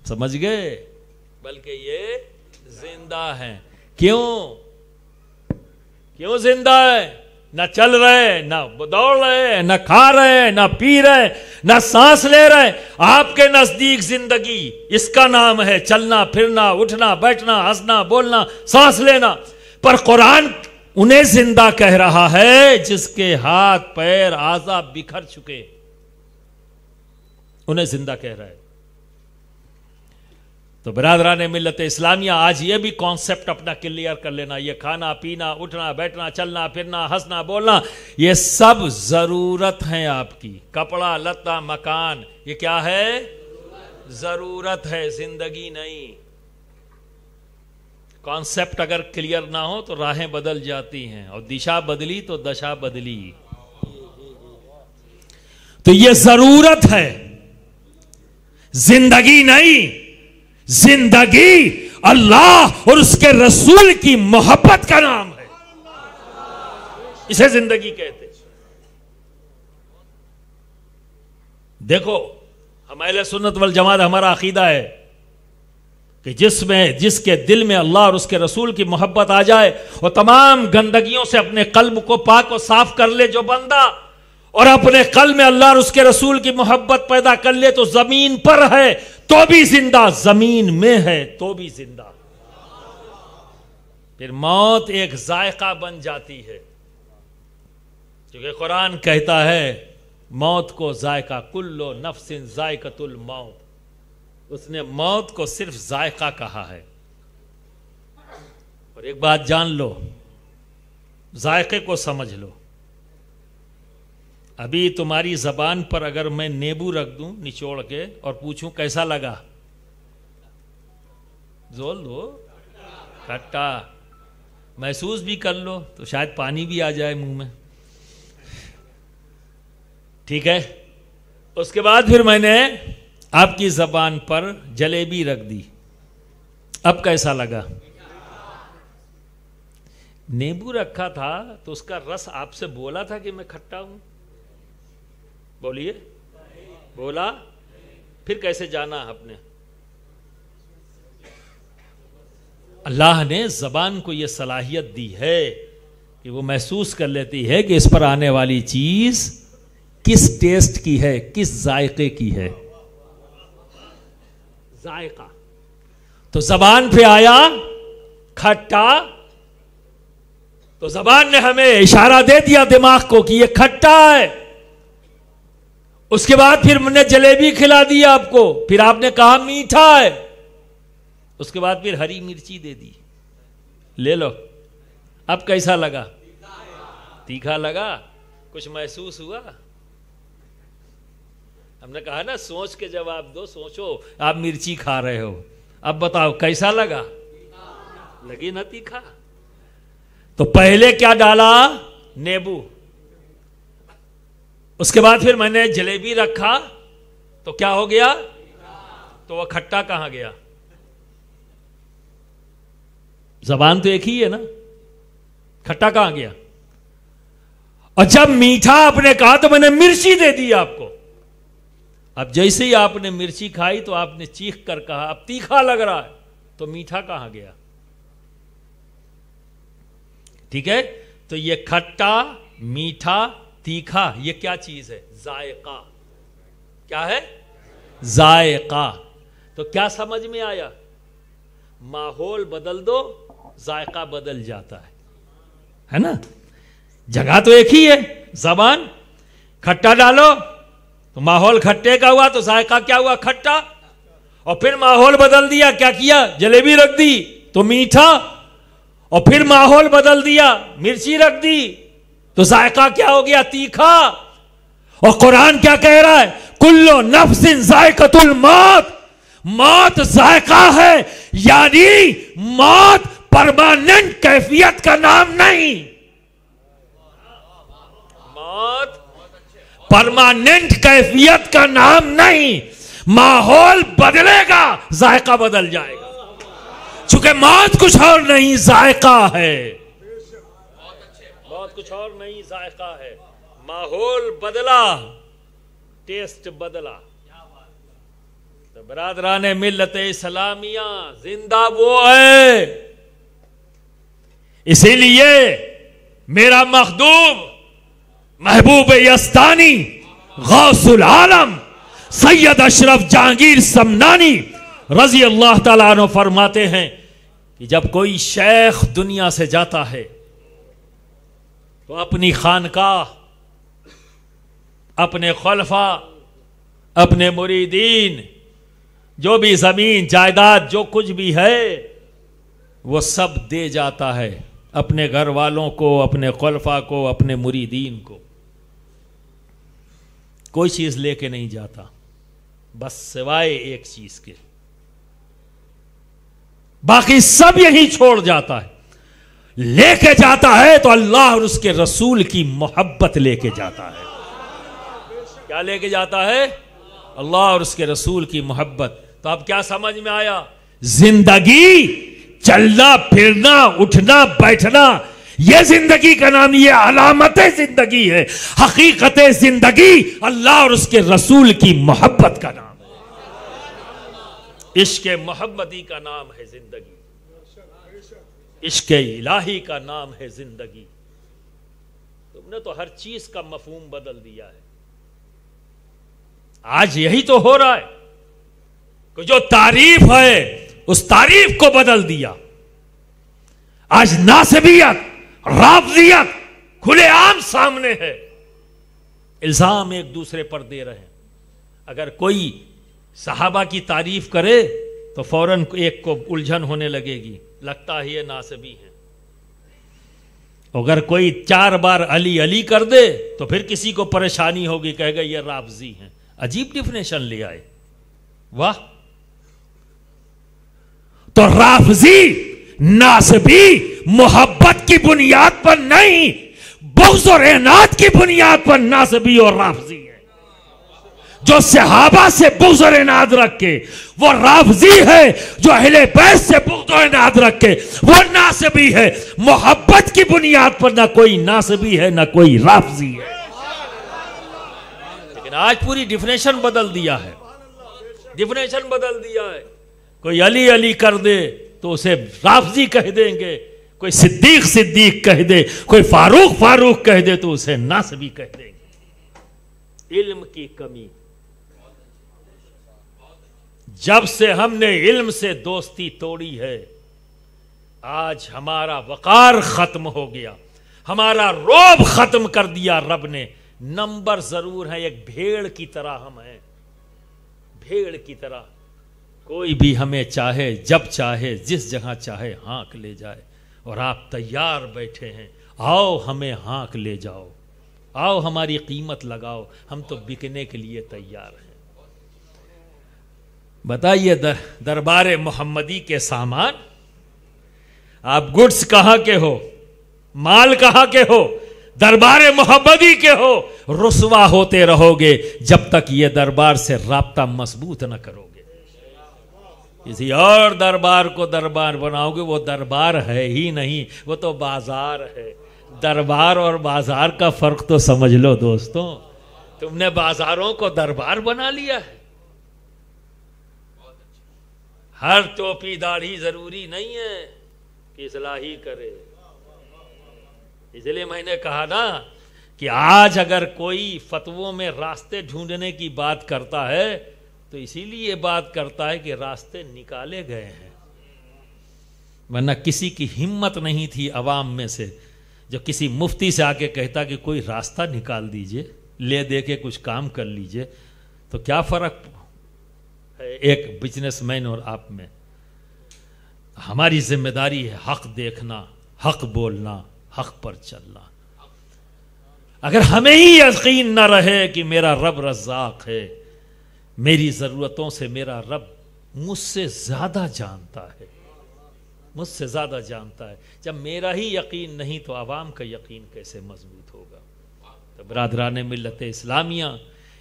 Speaker 1: سمجھ گئے؟ بلکہ یہ زندہ ہے. کیوں زندہ ہے؟ نہ چل رہے، نہ دوڑ رہے، نہ کھا رہے، نہ پی رہے، نہ سانس لے رہے. آپ کے نزدیک زندگی اس کا نام ہے چلنا پھرنا، اٹھنا بیٹھنا، ہنسنا بولنا، سانس لینا. پر قرآن انہیں زندہ کہہ رہا ہے جس کے ہاتھ پیر اعضاء بکھر چکے، انہیں زندہ کہہ رہا ہے. تو برادران ملت اسلامیہ آج یہ بھی کانسیپٹ اپنا کلیئر کر لینا. یہ کھانا پینا، اٹھنا بیٹھنا، چلنا پھرنا، ہنسنا بولنا، یہ سب ضرورت ہیں آپ کی. کپڑا لتا مکان، یہ کیا ہے؟ ضرورت ہے، زندگی نہیں. کانسیپٹ اگر کلیئر نہ ہو تو راہیں بدل جاتی ہیں، اور دشا بدلی تو دشا بدلی. تو یہ ضرورت ہے، زندگی نہیں. زندگی اللہ اور اس کے رسول کی محبت کا نام ہے، اسے زندگی کہتے. دیکھو ہم اہل سنت والجماعت، ہمارا عقیدہ ہے کہ جس کے دل میں اللہ اور اس کے رسول کی محبت آ جائے اور تمام گندگیوں سے اپنے قلب کو پاک و صاف کر لے جو بندہ، اور اپنے قلب میں اللہ اور اس کے رسول کی محبت پیدا کر لے تو زمین پر ہے تو بھی زندہ، زمین میں ہے تو بھی زندہ. پھر موت ایک ذائقہ بن جاتی ہے، کیونکہ قرآن کہتا ہے موت کو ذائقہ، کل نفس ذائقۃ الموت. اس نے موت کو صرف ذائقہ کہا ہے. اور ایک بات جان لو، ذائقے کو سمجھ لو. ابھی تمہاری زبان پر اگر میں نیبو رکھ دوں نچوڑ کے اور پوچھوں کیسا لگا، زول دو، کھٹا. محسوس بھی کر لو تو شاید پانی بھی آ جائے منہ میں. ٹھیک ہے؟ اس کے بعد پھر میں نے آپ کی زبان پر جلیبی رکھ دی، اب کیسا لگا؟ نیبو رکھا تھا تو اس کا رس آپ سے بولا تھا کہ میں کھٹا ہوں؟ بولیے، بولا؟ پھر کیسے جانا آپ نے؟ اللہ نے زبان کو یہ صلاحیت دی ہے کہ وہ محسوس کر لیتی ہے کہ اس پر آنے والی چیز کس ٹیسٹ کی ہے، کس ذائقے کی ہے. ذائقہ. تو زبان پہ آیا کھٹا، تو زبان نے ہمیں اشارہ دے دیا دماغ کو کہ یہ کھٹا ہے. اس کے بعد پھر میں نے جلیبی کھلا دی آپ کو, پھر آپ نے کہا میٹھا ہے. اس کے بعد پھر ہری مرچی دے دی, لے لو. اب کیسا لگا؟ تیکھا لگا؟ کچھ محسوس ہوا؟ ہم نے کہا نا سوچ کے جواب دو, سوچو آپ مرچی کھا رہے ہو, اب بتاؤ کیسا لگا؟ لگی نہ تیکھا؟ تو پہلے کیا ڈالا؟ نیبو. اس کے بعد پھر میں نے جلیبی رکھا تو کیا ہو گیا؟ تو وہ کھٹا کہاں گیا؟ زبان تو ایک ہی ہے نا, کھٹا کہاں گیا؟ اور جب میٹھا آپ نے کہا تو میں نے مرچی دے دی آپ کو. اب جیسے ہی آپ نے مرچی کھائی تو آپ نے چیخ کر کہا اب تیکھا لگ رہا ہے, تو میٹھا کہاں گیا؟ ٹھیک ہے, تو یہ کھٹا, میٹھا, تیکھا یہ کیا چیز ہے؟ ذائقہ. کیا ہے؟ ذائقہ. تو کیا سمجھ میں آیا؟ ماحول بدل دو ذائقہ بدل جاتا ہے نا. جگہ تو ایک ہی ہے زبان. کھٹا ڈالو تو ماحول کھٹے کا ہوا, تو ذائقہ کیا ہوا؟ کھٹا. اور پھر ماحول بدل دیا, کیا کیا؟ جلیبی رکھ دی تو میٹھا. اور پھر ماحول بدل دیا, مرچی رکھ دی تو ذائقہ کیا ہو گیا؟ تیکھا. اور قرآن کیا کہہ رہا ہے؟ کلو نفس ذائقۃ الموت. موت ذائقہ ہے, یعنی موت پرماننٹ کیفیت کا نام نہیں. موت پرماننٹ کیفیت کا نام نہیں. ماحول بدلے گا, ذائقہ بدل جائے گا. چونکہ موت کچھ اور نہیں, ذائقہ ہے. موت کچھ اور نہیں, ذائقہ ہے. ماحول بدلا, ٹیسٹ بدلا. تو برادران ملت اسلامیہ, زندہ وہ ہے. اسی لیے میرا مخدوم محبوب یزدانی غوث العالم سید اشرف جہانگیر سمنانی رضی اللہ تعالیٰ عنہ فرماتے ہیں کہ جب کوئی شیخ دنیا سے جاتا ہے تو اپنی خانقاہ, اپنے خلفاء, اپنے مریدین, جو بھی زمین جائیداد جو کچھ بھی ہے وہ سب دے جاتا ہے اپنے گھر والوں کو, اپنے خلفاء کو, اپنے مریدین کو. کوئی چیز لے کے نہیں جاتا بس سوائے ایک چیز کے, باقی سب یہی چھوڑ جاتا ہے. لے کے جاتا ہے تو اللہ اور اس کے رسول کی محبت لے کے جاتا ہے. کیا لے کے جاتا ہے؟ اللہ اور اس کے رسول کی محبت. تو اب کیا سمجھ میں آیا؟ زندگی چلنا پھرنا اٹھنا بیٹھنا یہ زندگی کا نام, یہ علامت زندگی ہے. حقیقت زندگی اللہ اور اس کے رسول کی محبت کا نام ہے. عشق محبتی کا نام ہے زندگی, عشق الہی کا نام ہے زندگی. تم نے تو ہر چیز کا مفہوم بدل دیا ہے. آج یہی تو ہو رہا ہے کہ جو تعریف ہے اس تعریف کو بدل دیا. آج ناسبیت, رافضیت کھلے عام سامنے ہے. الزام ایک دوسرے پر دے رہے ہیں. اگر کوئی صحابہ کی تعریف کرے تو فوراً ایک کو الجھن ہونے لگے گی, لگتا ہے یہ ناسبی ہیں. اگر کوئی 4 بار علی علی کر دے تو پھر کسی کو پریشانی ہوگی, کہے گا یہ رافضی ہیں. عجیب ڈیفینیشن لے آئے. واہ. تو رافضی ناسبی محبت کی بنیاد پر نہیں, بغض اور عناد کی بنیاد پر ناسبی اور رافضی ہے. جو صحابہ سے بغض اور عناد رکھے وہ رافضی ہے, جو اہل بیت سے بغض اور عناد رکھے وہ ناسبی ہے. محبت کی بنیاد پر نہ کوئی ناسبی ہے نہ کوئی رافضی ہے. لیکن آج پوری ڈیفینیشن بدل دیا ہے, ڈیفینیشن بدل دیا ہے. کوئی علی علی کر دے تو اسے رافضی کہہ دیں گے, کوئی صدیق صدیق کہہ دے, کوئی فاروق فاروق کہہ دے تو اسے ناسبی کہہ دیں گے. علم کی کمی. جب سے ہم نے علم سے دوستی توڑی ہے آج ہمارا وقار ختم ہو گیا. ہمارا رعب ختم کر دیا رب نے. نمبر ضرور ہے، ایک بھیڑ کی طرح ہم ہیں، بھیڑ کی طرح. کوئی بھی ہمیں چاہے جب چاہے جس جگہ چاہے ہانک لے جائے، اور آپ تیار بیٹھے ہیں، آؤ ہمیں ہانک لے جاؤ، آؤ ہماری قیمت لگاؤ، ہم تو بکنے کے لیے تیار ہیں. بتائیے دربار محمدی کے سامان، آپ گڈس کہاں کے ہو، مال کہاں کے ہو، دربار محمدی کے ہو. رسوا ہوتے رہو گے جب تک یہ دربار سے رابطہ مضبوط نہ کرو گے. کسی اور دربار کو دربار بناؤ گے، وہ دربار ہے ہی نہیں، وہ تو بازار ہے. دربار اور بازار کا فرق تو سمجھ لو دوستوں. تم نے بازاروں کو دربار بنا لیا ہے. ہر ٹوپی داڑھی ضروری نہیں ہے کہ اصلاحی کرے. اس لیے میں نے کہا نا کہ آج اگر کوئی فتووں میں راستے ڈھونڈنے کی بات کرتا ہے تو اسی لیے بات کرتا ہے کہ راستے نکالے گئے ہیں، ورنہ کسی کی ہمت نہیں تھی عوام میں سے جو کسی مفتی سے آ کے کہتا کہ کوئی راستہ نکال دیجئے، لے دے کے کچھ کام کر لیجئے. تو کیا فرق ہے ایک بزنس مین اور آپ میں؟ ہماری ذمہ داری ہے حق دیکھنا، حق بولنا، حق پر چلنا. اگر ہمیں ہی یقین نہ رہے کہ میرا رب رزاق ہے، میری ضرورتوں سے میرا رب مجھ سے زیادہ جانتا ہے، مجھ سے زیادہ جانتا ہے، جب میرا ہی یقین نہیں تو عوام کا یقین کیسے مضبوط ہوگا؟ تو برادران ملت اسلامیہ،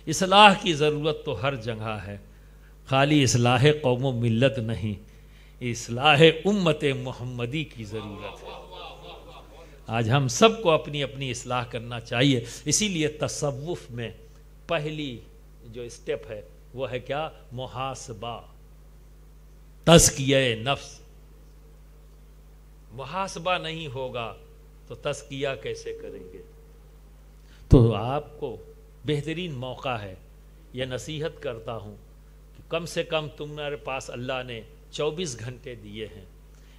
Speaker 1: اصلاح کی ضرورت تو ہر جگہ ہے. خالی اصلاح قوم و ملت نہیں، اصلاح امت محمدی کی ضرورت ہے. آج ہم سب کو اپنی اپنی اصلاح کرنا چاہیے. اسی لیے تصوف میں پہلی جو اسٹیپ ہے وہ ہے کیا؟ محاسبہ، تزکیہ نفس. محاسبہ نہیں ہوگا تو تزکیہ کیسے کریں گے؟ تو آپ کو بہترین موقع ہے، یہ نصیحت کرتا ہوں کہ کم سے کم تمہارے پاس اللہ نے 24 گھنٹے دیے ہیں.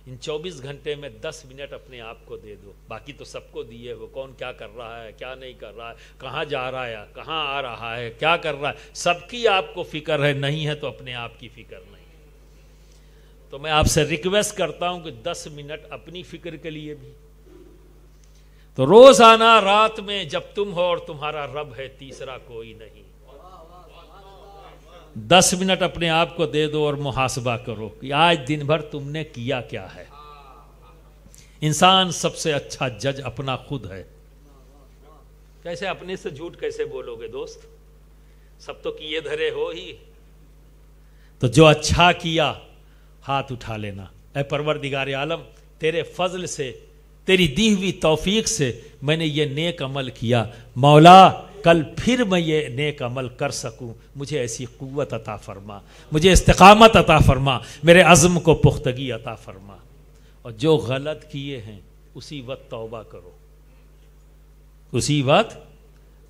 Speaker 1: ان 24 گھنٹے میں 10 منٹ اپنے آپ کو دے دو. باقی تو سب کو دیے ہو، کون کیا کر رہا ہے، کیا نہیں کر رہا ہے، کہاں جا رہا ہے، کہاں آ رہا ہے، کیا کر رہا ہے، سب کی آپ کو فکر ہے. نہیں ہے تو اپنے آپ کی فکر نہیں. تو میں آپ سے ریکویسٹ کرتا ہوں کہ 10 منٹ اپنی فکر کے لیے بھی. تو روزانہ رات میں جب تم ہو اور تمہارا رب ہے، تیسرا کوئی نہیں، 10 منٹ اپنے آپ کو دے دو اور محاسبہ کرو کہ آج دن بھر تم نے کیا کیا ہے. انسان سب سے اچھا جج اپنا خود ہے. کیسے اپنے سے جھوٹ کیسے بولو گے دوست؟ سب تو کیے دھرے ہو ہی. تو جو اچھا کیا ہاتھ اٹھا لینا. اے پروردگار عالم، تیرے فضل سے، تیری دی ہوئی توفیق سے میں نے یہ نیک عمل کیا. مولا کل پھر میں یہ نیک عمل کر سکوں، مجھے ایسی قوت عطا فرما، مجھے استقامت عطا فرما، میرے عزم کو پختگی عطا فرما. اور جو غلط کیے ہیں اسی وقت توبہ کرو، اسی وقت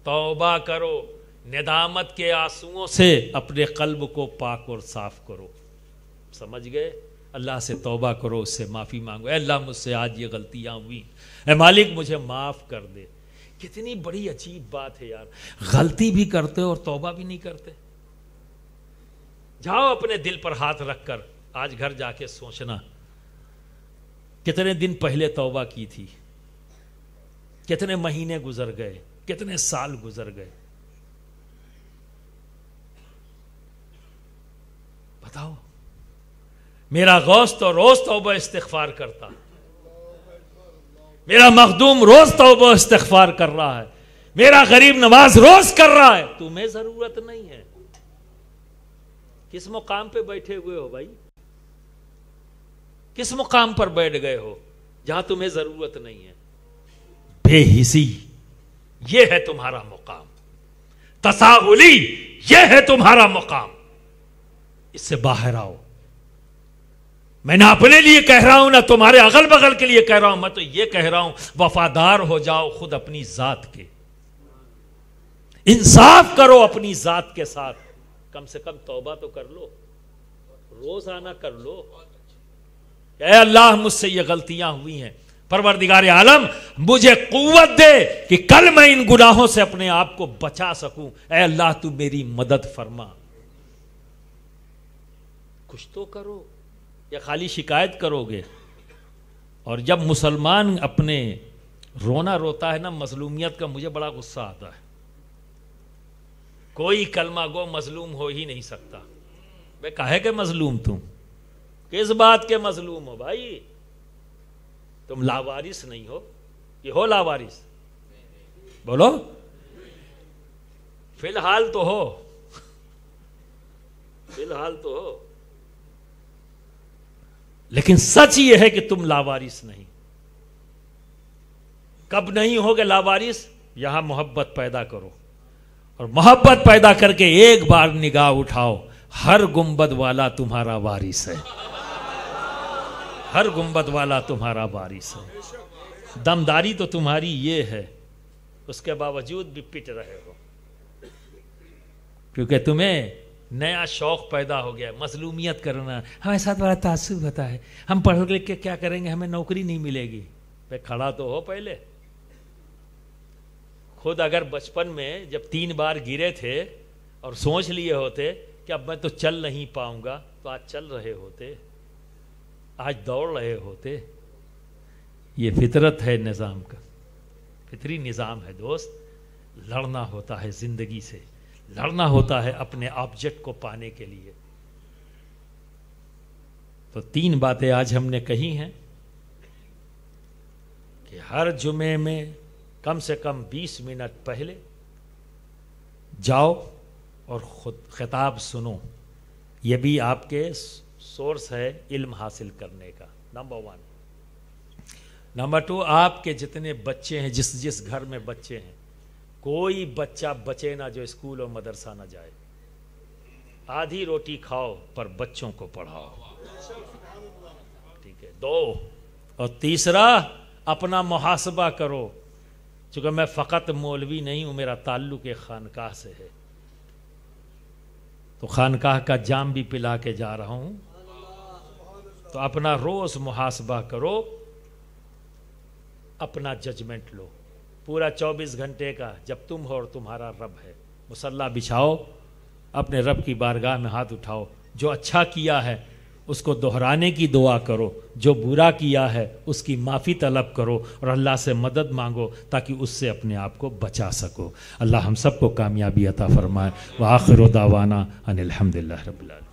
Speaker 1: توبہ کرو. ندامت کے آنسوؤں سے اپنے قلب کو پاک اور صاف کرو. سمجھ گئے؟ اللہ سے توبہ کرو، اس سے معافی مانگو. اے اللہ مجھ سے آج یہ غلطیاں ہوئی، اے مالک مجھے معاف کر دے. کتنی بڑی عجیب بات ہے یار، غلطی بھی کرتے اور توبہ بھی نہیں کرتے. جاؤ اپنے دل پر ہاتھ رکھ کر آج گھر جا کے سوچنا کتنے دن پہلے توبہ کی تھی، کتنے مہینے گزر گئے، کتنے سال گزر گئے. بتاؤ. میرا غوث تو روز توبہ استغفار کرتا، میرا مخدوم روز توبہ استغفار کر رہا ہے، میرا غریب نواز روز کر رہا ہے. تمہیں ضرورت نہیں ہے. کس مقام پہ بیٹھے ہوئے ہو بھائی؟ کس مقام پر بیٹھ گئے ہو جہاں تمہیں ضرورت نہیں ہے؟ بے حسی یہ ہے تمہارا مقام، تساہلی یہ ہے تمہارا مقام. اس سے باہر آؤ. میں نہ اپنے لیے کہہ رہا ہوں نہ تمہارے اغل بغل کے لیے کہہ رہا ہوں، میں تو یہ کہہ رہا ہوں وفادار ہو جاؤ خود اپنی ذات کے. انصاف کرو اپنی ذات کے ساتھ. کم سے کم توبہ تو کر لو، روزانہ کر لو. اے اللہ مجھ سے یہ غلطیاں ہوئی ہیں، پروردگار عالم مجھے قوت دے کہ کل میں ان گناہوں سے اپنے آپ کو بچا سکوں. اے اللہ تو میری مدد فرما. کچھ تو کرو یا خالی شکایت کرو گے؟ اور جب مسلمان اپنے رونا روتا ہے نا مظلومیت کا، مجھے بڑا غصہ آتا ہے. کوئی کلمہ گو مظلوم ہو ہی نہیں سکتا. بے کہے کہ مظلوم تم کس بات کے مظلوم ہو بھائی؟ تم لاوارث نہیں ہو، یہ ہو لاوارث؟ بولو فی الحال تو ہو، فی الحال تو ہو، لیکن سچ یہ ہے کہ تم لاوارث نہیں. کب نہیں ہوگے لاوارث؟ یہاں محبت پیدا کرو، اور محبت پیدا کر کے ایک بار نگاہ اٹھاؤ، ہر گنبد والا تمہارا وارث ہے، ہر گنبد والا تمہارا وارث ہے. دمداری تو تمہاری یہ ہے، اس کے باوجود بھی پٹ رہے ہو کیونکہ تمہیں نیا شوق پیدا ہو گیا مظلومیت کرنا. ہمارے ساتھ بڑا تعصب ہوتا ہے، ہم پڑھ لکھ کے کیا کریں گے، ہمیں نوکری نہیں ملے گی. پہ کھڑا تو ہو پہلے. خود اگر بچپن میں جب 3 بار گرے تھے اور سوچ لیے ہوتے کہ اب میں تو چل نہیں پاؤں گا، تو آج چل رہے ہوتے، آج دوڑ رہے ہوتے. یہ فطرت ہے نظام کا، فطری نظام ہے دوست. لڑنا ہوتا ہے زندگی سے، لڑنا ہوتا ہے اپنے آبجیکٹ کو پانے کے لیے. تو 3 باتیں آج ہم نے کہی ہیں کہ ہر جمعے میں کم سے کم 20 منٹ پہلے جاؤ اور خود خطاب سنو. یہ بھی آپ کے سورس ہے علم حاصل کرنے کا، نمبر 1. نمبر 2، آپ کے جتنے بچے ہیں، جس گھر میں بچے ہیں، کوئی بچہ بچے نہ جو اسکول اور مدرسہ نہ جائے. آدھی روٹی کھاؤ پر بچوں کو پڑھاؤ. ٹھیک ہے؟ 2. اور تیسرا، اپنا محاسبہ کرو. چونکہ میں فقط مولوی نہیں ہوں، میرا تعلق ایک خانقاہ سے ہے، تو خانقاہ کا جام بھی پلا کے جا رہا ہوں. تو اپنا روز محاسبہ کرو، اپنا ججمنٹ لو پورا 24 گھنٹے کا، جب تم ہو اور تمہارا رب ہے. مصلی بچھاؤ، اپنے رب کی بارگاہ میں ہاتھ اٹھاؤ. جو اچھا کیا ہے اس کو دہرانے کی دعا کرو، جو برا کیا ہے اس کی معافی طلب کرو، اور اللہ سے مدد مانگو تاکہ اس سے اپنے آپ کو بچا سکو. اللہ ہم سب کو کامیابی عطا فرمائے. وآخر دعوانا ان الحمدللہ رب العالمین.